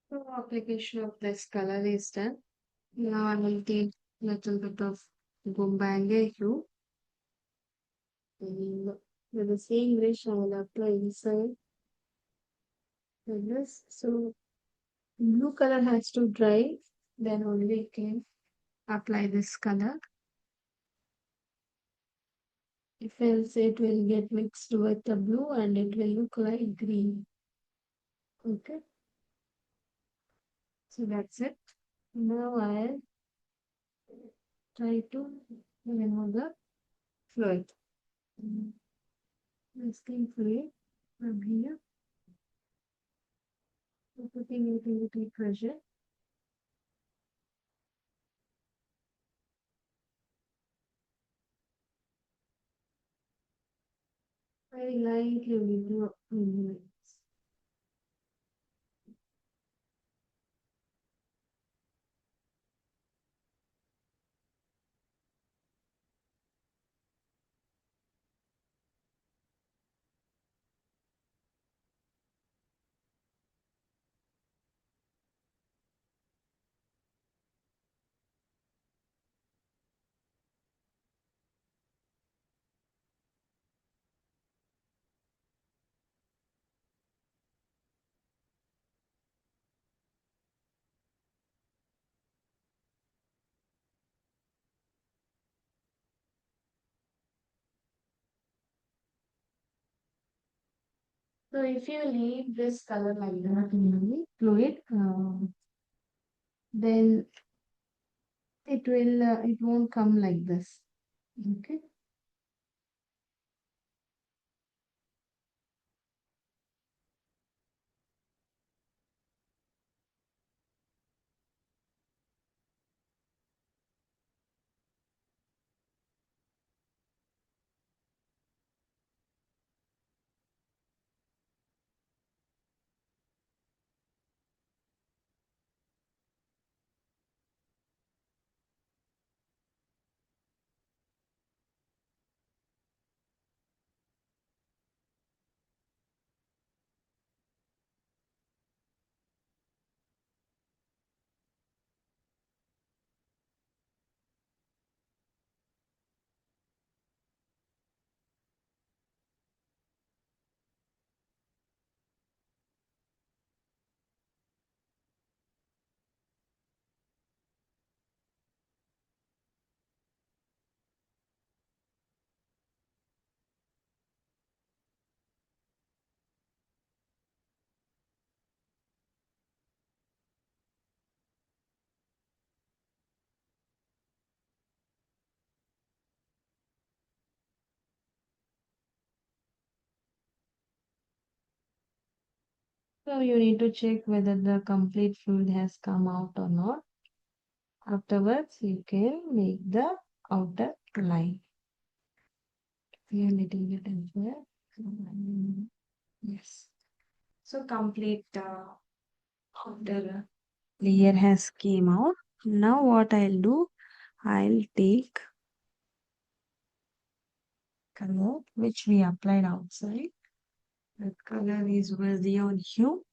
So application of this color is done. Now I will take little bit of Gumbange hue. And with the same brush I will apply inside like this. So blue color has to dry, then only you can apply this color. If else it will get mixed with the blue and it will look like green. Okay, so that's it. Now I'll try to remove the fluid. Masking fluid from here. So putting it in the pressure. Very lightly remove. So if you leave this color like that in the fluid, then it won't come like this. Okay. So you need to check whether the complete fluid has come out or not. Afterwards, you can make the outer line. We are letting it in here. Yes. So complete outer layer has came out. Now what I'll do, I'll take color which we applied outside. The color is Verzion hue.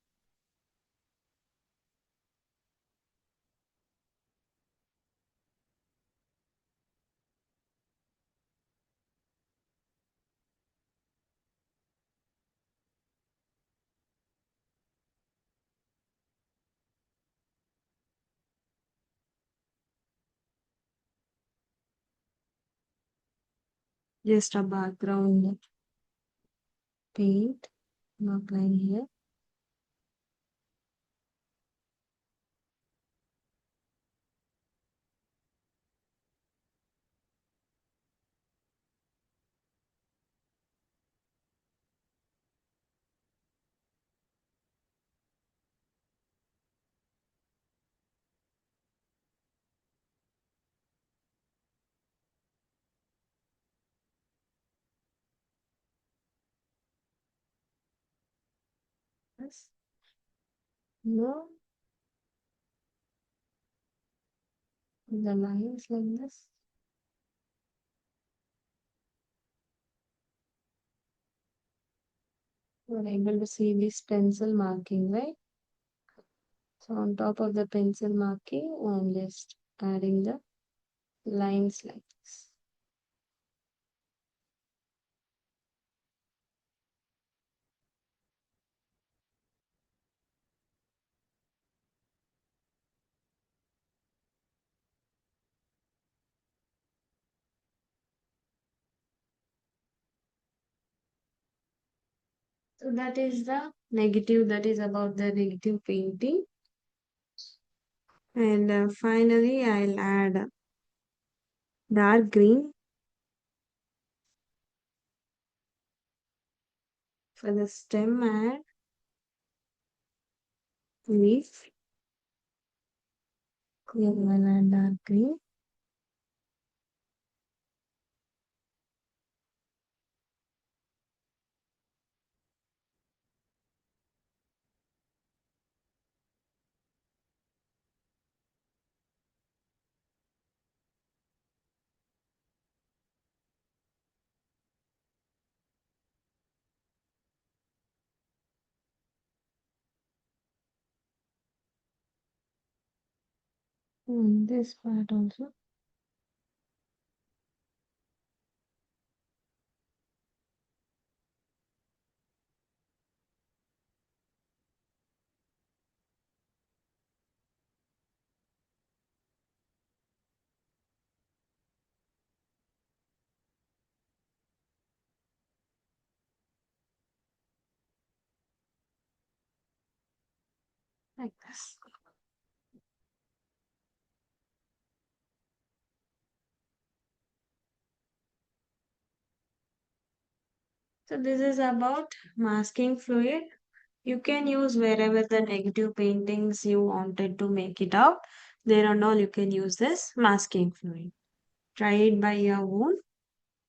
Just a background paint. I'm applying here. Yes. No, the lines like this. You're able to see this pencil marking, right? So on top of the pencil marking, I'm just adding the lines like this. So that is the negative, that is about the negative painting. And finally, I'll add dark green for the stem and leaf. Clear one and dark green. This part also. like this. So this is about masking fluid. You can use wherever the negative paintings you wanted to make it out. There and all you can use this masking fluid. Try it by your own.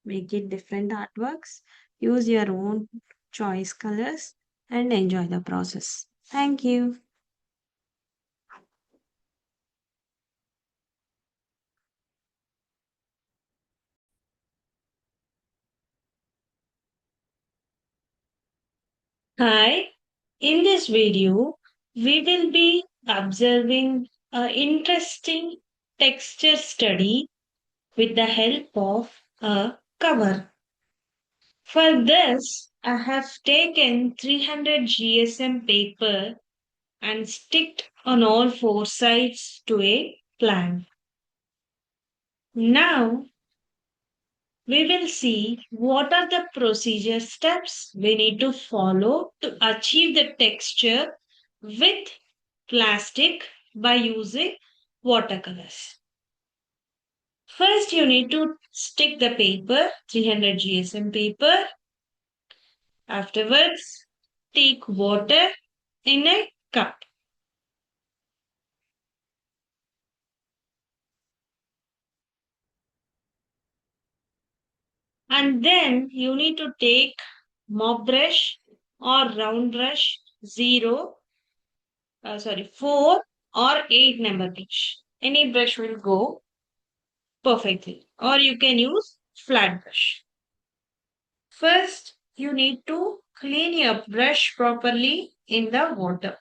Make it different artworks. Use your own choice colors and enjoy the process. Thank you. Hi, in this video, we will be observing an interesting texture study with the help of a cover. For this, I have taken 300 GSM paper and sticked on all four sides to a plant. Now, we will see what are the procedure steps we need to follow to achieve the texture with plastic by using watercolors. First, you need to stick the paper, 300 GSM paper. Afterwards, take water in a cup. And then you need to take mop brush or round brush 4 or 8 number brush. Any brush will go perfectly. Or you can use flat brush. First, you need to clean your brush properly in the water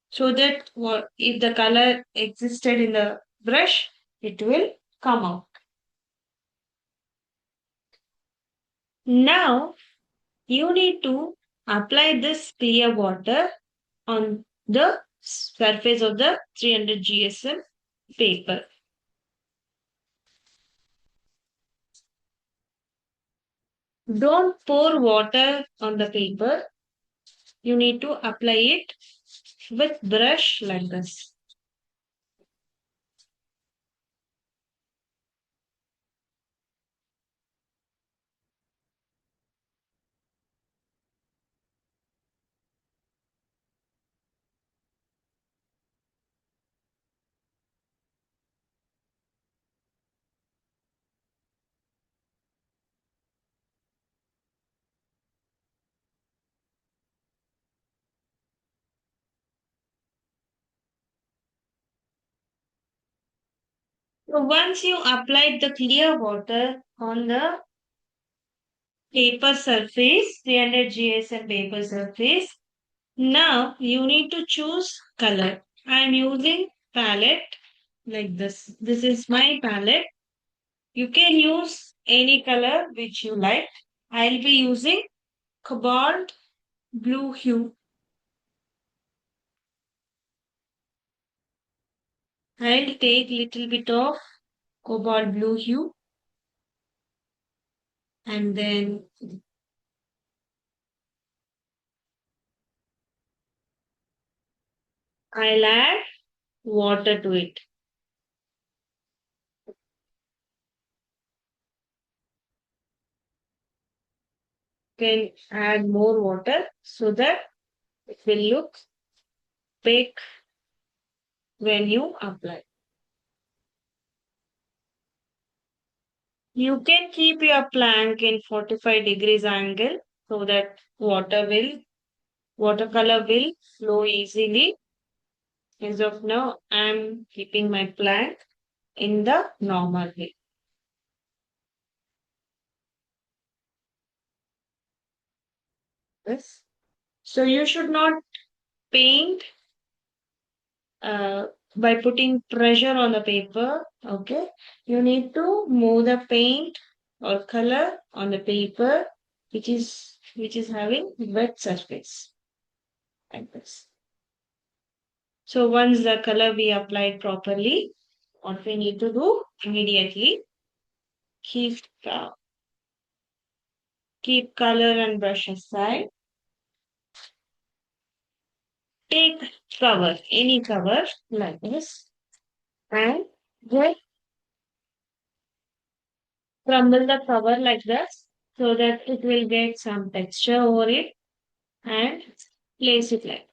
so that if the color existed in the brush, it will come out. Now, you need to apply this clear water on the surface of the 300 GSM paper. Don't pour water on the paper. You need to apply it with brush like this. So once you applied the clear water on the paper surface, 300 GSM paper surface, now you need to choose color. I am using palette like this. This is my palette. You can use any color which you like. I'll be using cobalt blue hue. I'll take little bit of cobalt blue hue and then I'll add water to it. Can add more water so that it will look big when you apply. You can keep your plank in 45 degrees angle so that watercolor will flow easily. As of now, I'm keeping my plank in the normal way. Yes. So you should not paint uh, by putting pressure on the paper. Okay. You need to move the paint or color on the paper which is having wet surface like this. So once the color we applied properly, what we need to do immediately keep keep color and brush aside. take cover, any cover like this, and just crumble the cover like this so that it will get some texture over it and place it like.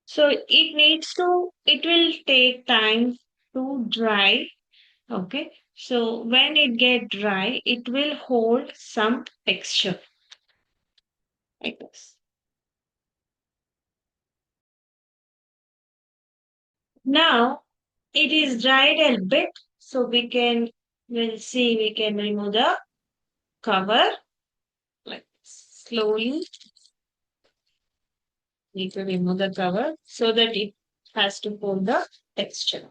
So it will take time to dry. Okay. So when it get dry, it will hold some texture like this. Now it is dried a bit, so we can remove the cover like slowly. Need to remove the cover so that it has to hold the texture.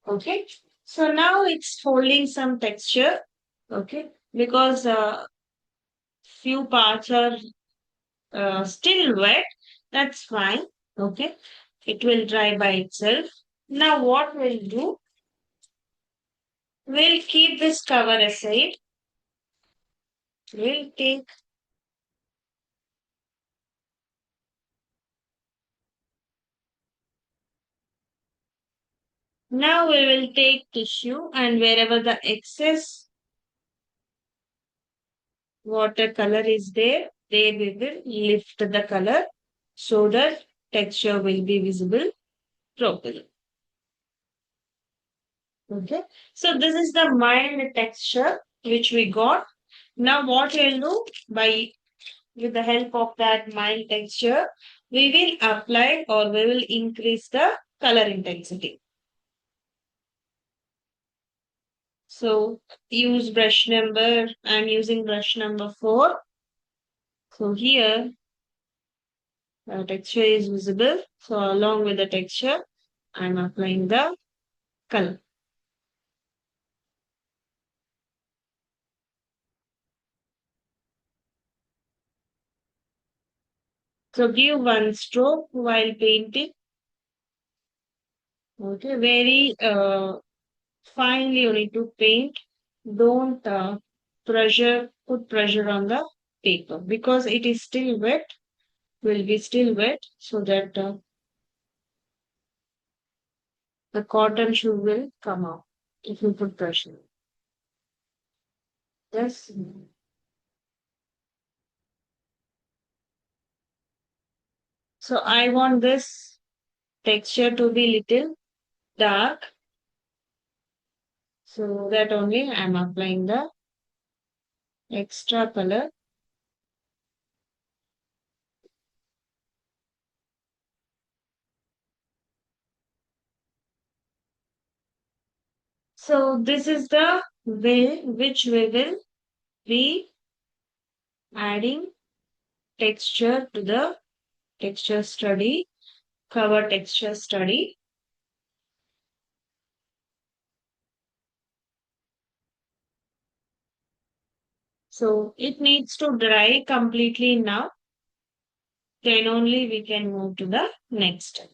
Okay. So now it's holding some texture. Okay. Because few parts are still wet. That's fine. Okay. It will dry by itself. Now what we'll do, we'll keep this cover aside. We'll take, now we will take tissue and wherever the excess watercolor is there, there we will lift the color so that texture will be visible properly. Okay. So this is the mild texture which we got. Now what we'll do, by with the help of that mild texture, we will apply or we will increase the color intensity. So use brush number, I'm using brush number 4. So here texture is visible. So along with the texture, I'm applying the color. So give one stroke while painting. Okay, very finely you need to paint. Don't put pressure on the paper because it is still wet, will be still wet, so that the cotton shoe will come out if you put pressure. Yes. So I want this texture to be little dark, so that only I'm applying the extra color. So this is the way which we will be adding texture to the texture study, cover texture study. So it needs to dry completely now. Then only we can move to the next step.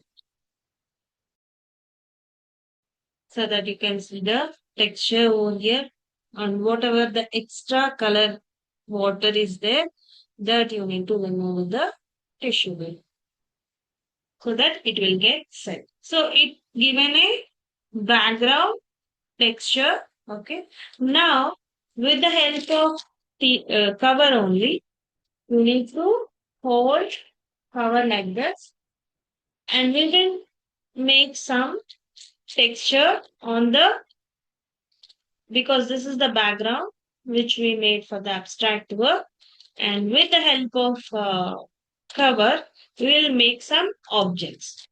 So that you can see the texture over here and whatever the extra color water is there, that you need to remove the tissue paper so that it will get set. So it given a background texture. Okay. Now with the help of the cover only, you need to hold cover like this and we will make some texture on the, because this is the background which we made for the abstract work, and with the help of cover we will make some objects.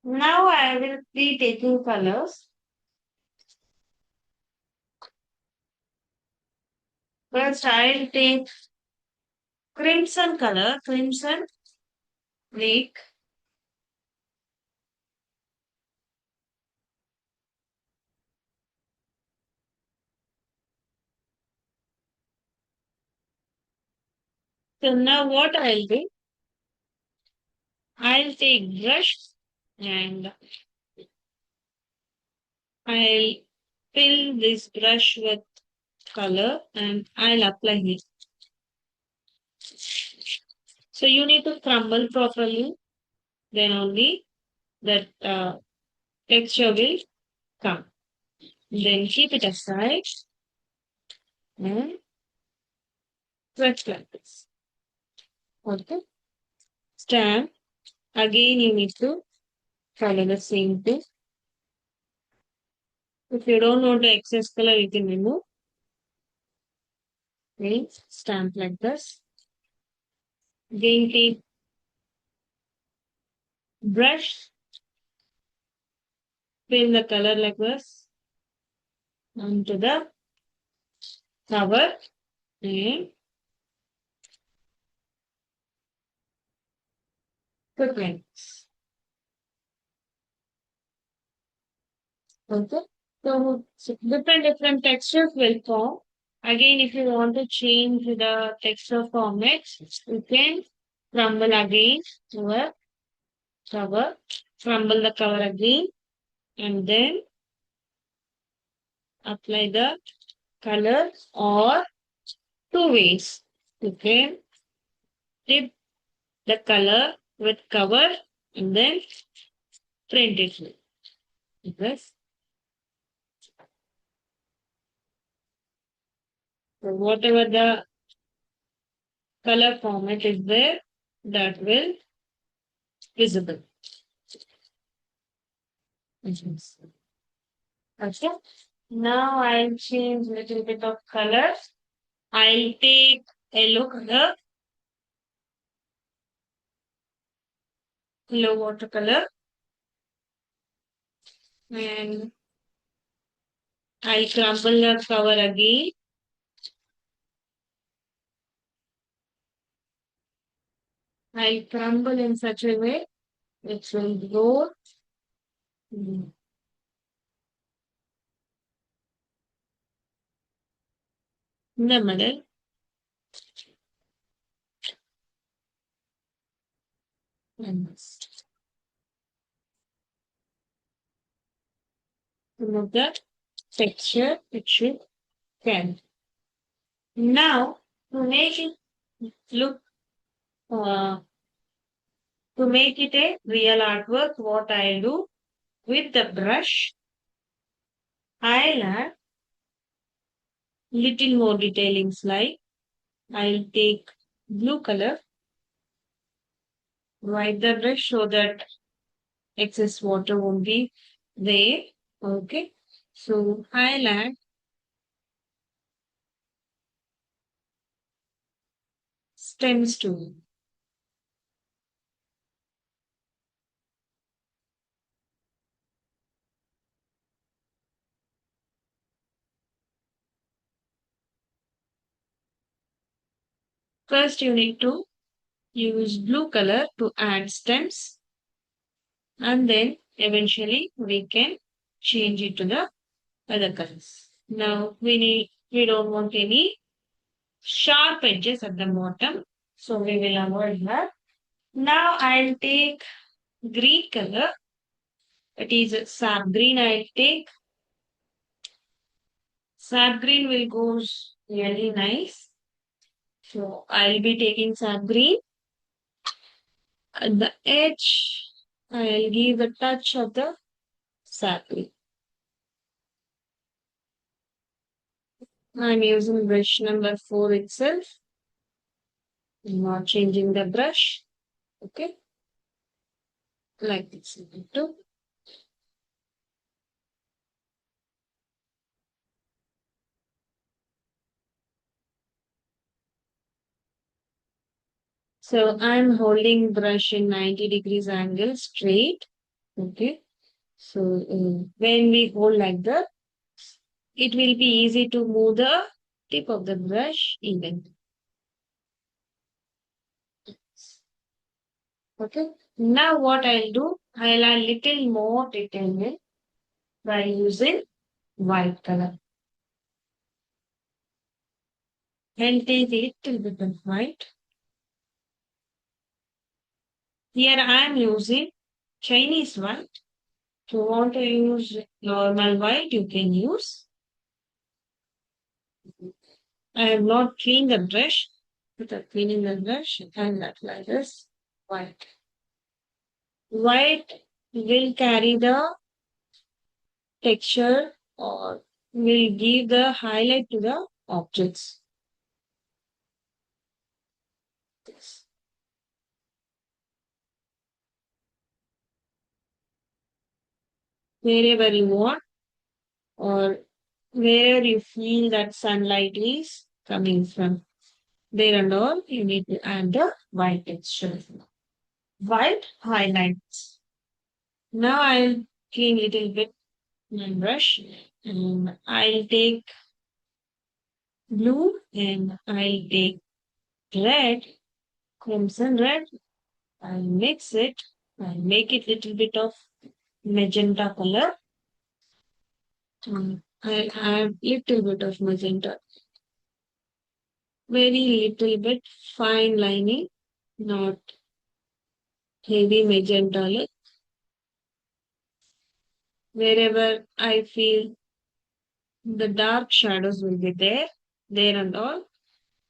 Now I will be taking colors. First I'll take crimson color, crimson lake. So now what I'll do, I'll take brush and I'll fill this brush with color and I'll apply it. So you need to crumble properly, then only that texture will come. Then keep it aside and press like this. Okay. Stamp. Again, you need to follow the same thing. If you don't want the excess color, you can remove. Okay. Stamp like this. Again, take brush, fill the color like this onto the cover and put like this. Okay. So different textures will form. Again, if you want to change the texture format, you can crumble again over cover, crumble the cover again, and then apply the color or two ways. You can dip the color with cover and then print it. Yes. So whatever the color format is there, that will visible. Yes. Okay. Now I'll change little bit of color. I'll take yellow color, yellow watercolor, and I'll crumble the cover again. I'll crumble in such a way which will go in the middle. And remove the texture it should can. Now to make it look to make it a real artwork, what I'll do with the brush, I'll add little more detailings like I'll take blue color, wipe the brush so that excess water won't be there. Okay. So I'll add stems to it. First you need to use blue color to add stems and then eventually we can change it to the other colors. Now we don't want any sharp edges at the bottom, so we will avoid that. Now I'll take green color, it is sap green. I'll take sap green will go really nice. So I'll be taking sap green. At the edge, I'll give a touch of the sap green. I'm using brush number 4 itself. I'm not changing the brush. Okay. Like this. Too. So I'm holding brush in 90 degrees angle straight. Okay. So when we hold like that, it will be easy to move the tip of the brush even. Okay. Now what I'll do, I'll add little more detail by using white color. I'll take a little bit of white. Here I am using Chinese white. If you want to use normal white, you can use. I have not cleaned the brush. After cleaning the brush, and that like this. White. White will carry the texture or will give the highlight to the objects. This. Wherever you want or where you feel that sunlight is coming from. There and all, you need to add the white texture. White highlights. Now I'll clean little bit my brush and I'll take blue and I'll take red, crimson red. I'll mix it. I'll make it little bit of magenta color. I'll add little bit of magenta, very little bit fine lining, not heavy magenta. Wherever I feel the dark shadows will be there and all,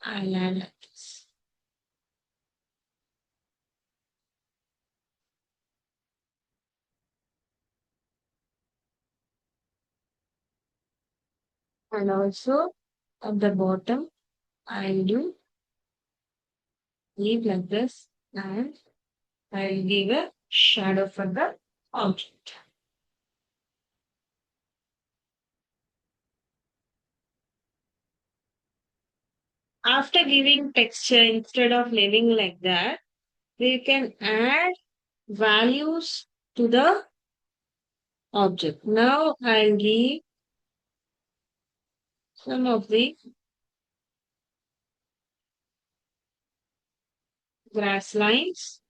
I'll add like this. And also at the bottom, I'll do leave like this and I'll give a shadow for the object. After giving texture, instead of leaving like that, we can add values to the object. Now I'll give some of the grass lines.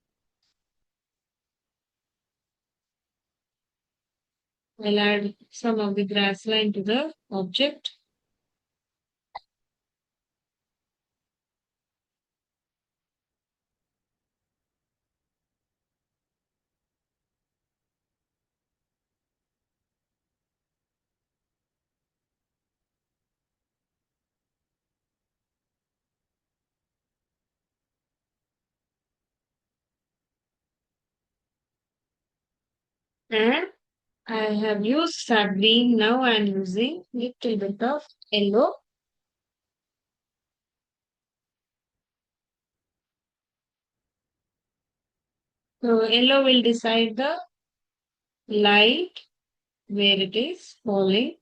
I'll add some of the grass line to the object. And I have used that green. Now I'm using little bit of yellow. So yellow will decide the light where it is falling.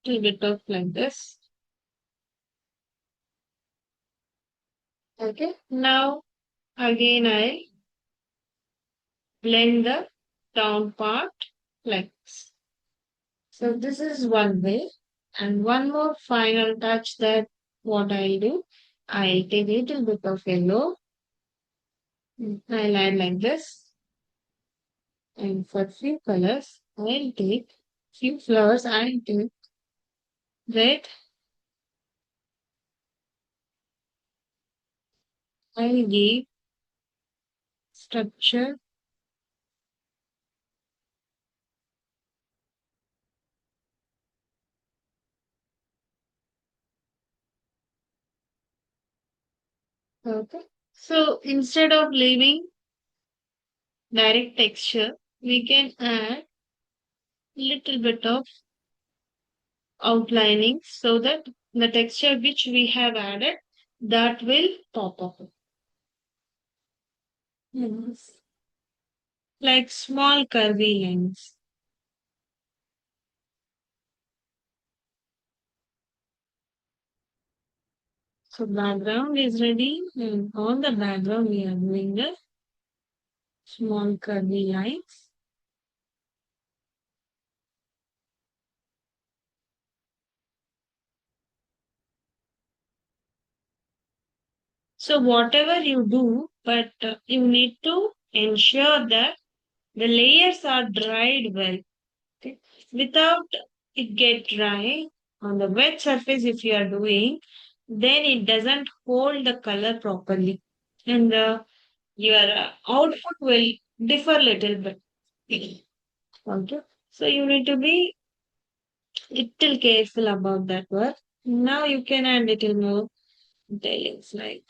Little bit of like this. Okay. Now again I blend the down part like this. So this is one way. And one more final touch that what I'll do. I'll take a little bit of yellow. I'll add like this. And for few colors, I'll take few flowers. I'll take red. I'll give structure. Okay. So instead of leaving direct texture, we can add little bit of outlining so that the texture which we have added that will pop up. Yes. Like small curvy lines. So background is ready and on the background we are doing the small curvy lines. So whatever you do, but you need to ensure that the layers are dried well. Okay? Without it get dry on the wet surface if you are doing, then it doesn't hold the color properly. and your output will differ little bit. Okay. So you need to be little careful about that work. Now you can add little more details like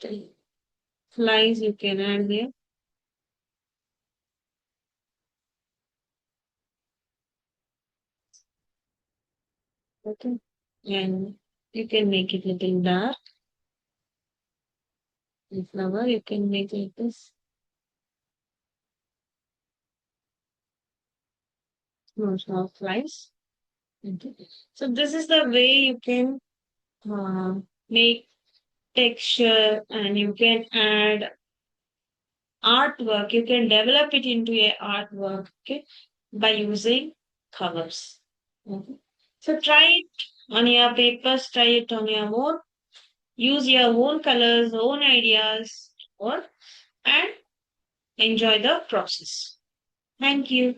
the flies you can add here. Okay. And you can make it little dark. The flower you can make like this. Small flies. Okay. So this is the way you can make texture and you can add artwork. You can develop it into a artwork, okay, by using colors. Okay. So try it on your papers, try it on your own. Use your own colors, own ideas, or and enjoy the process. Thank you.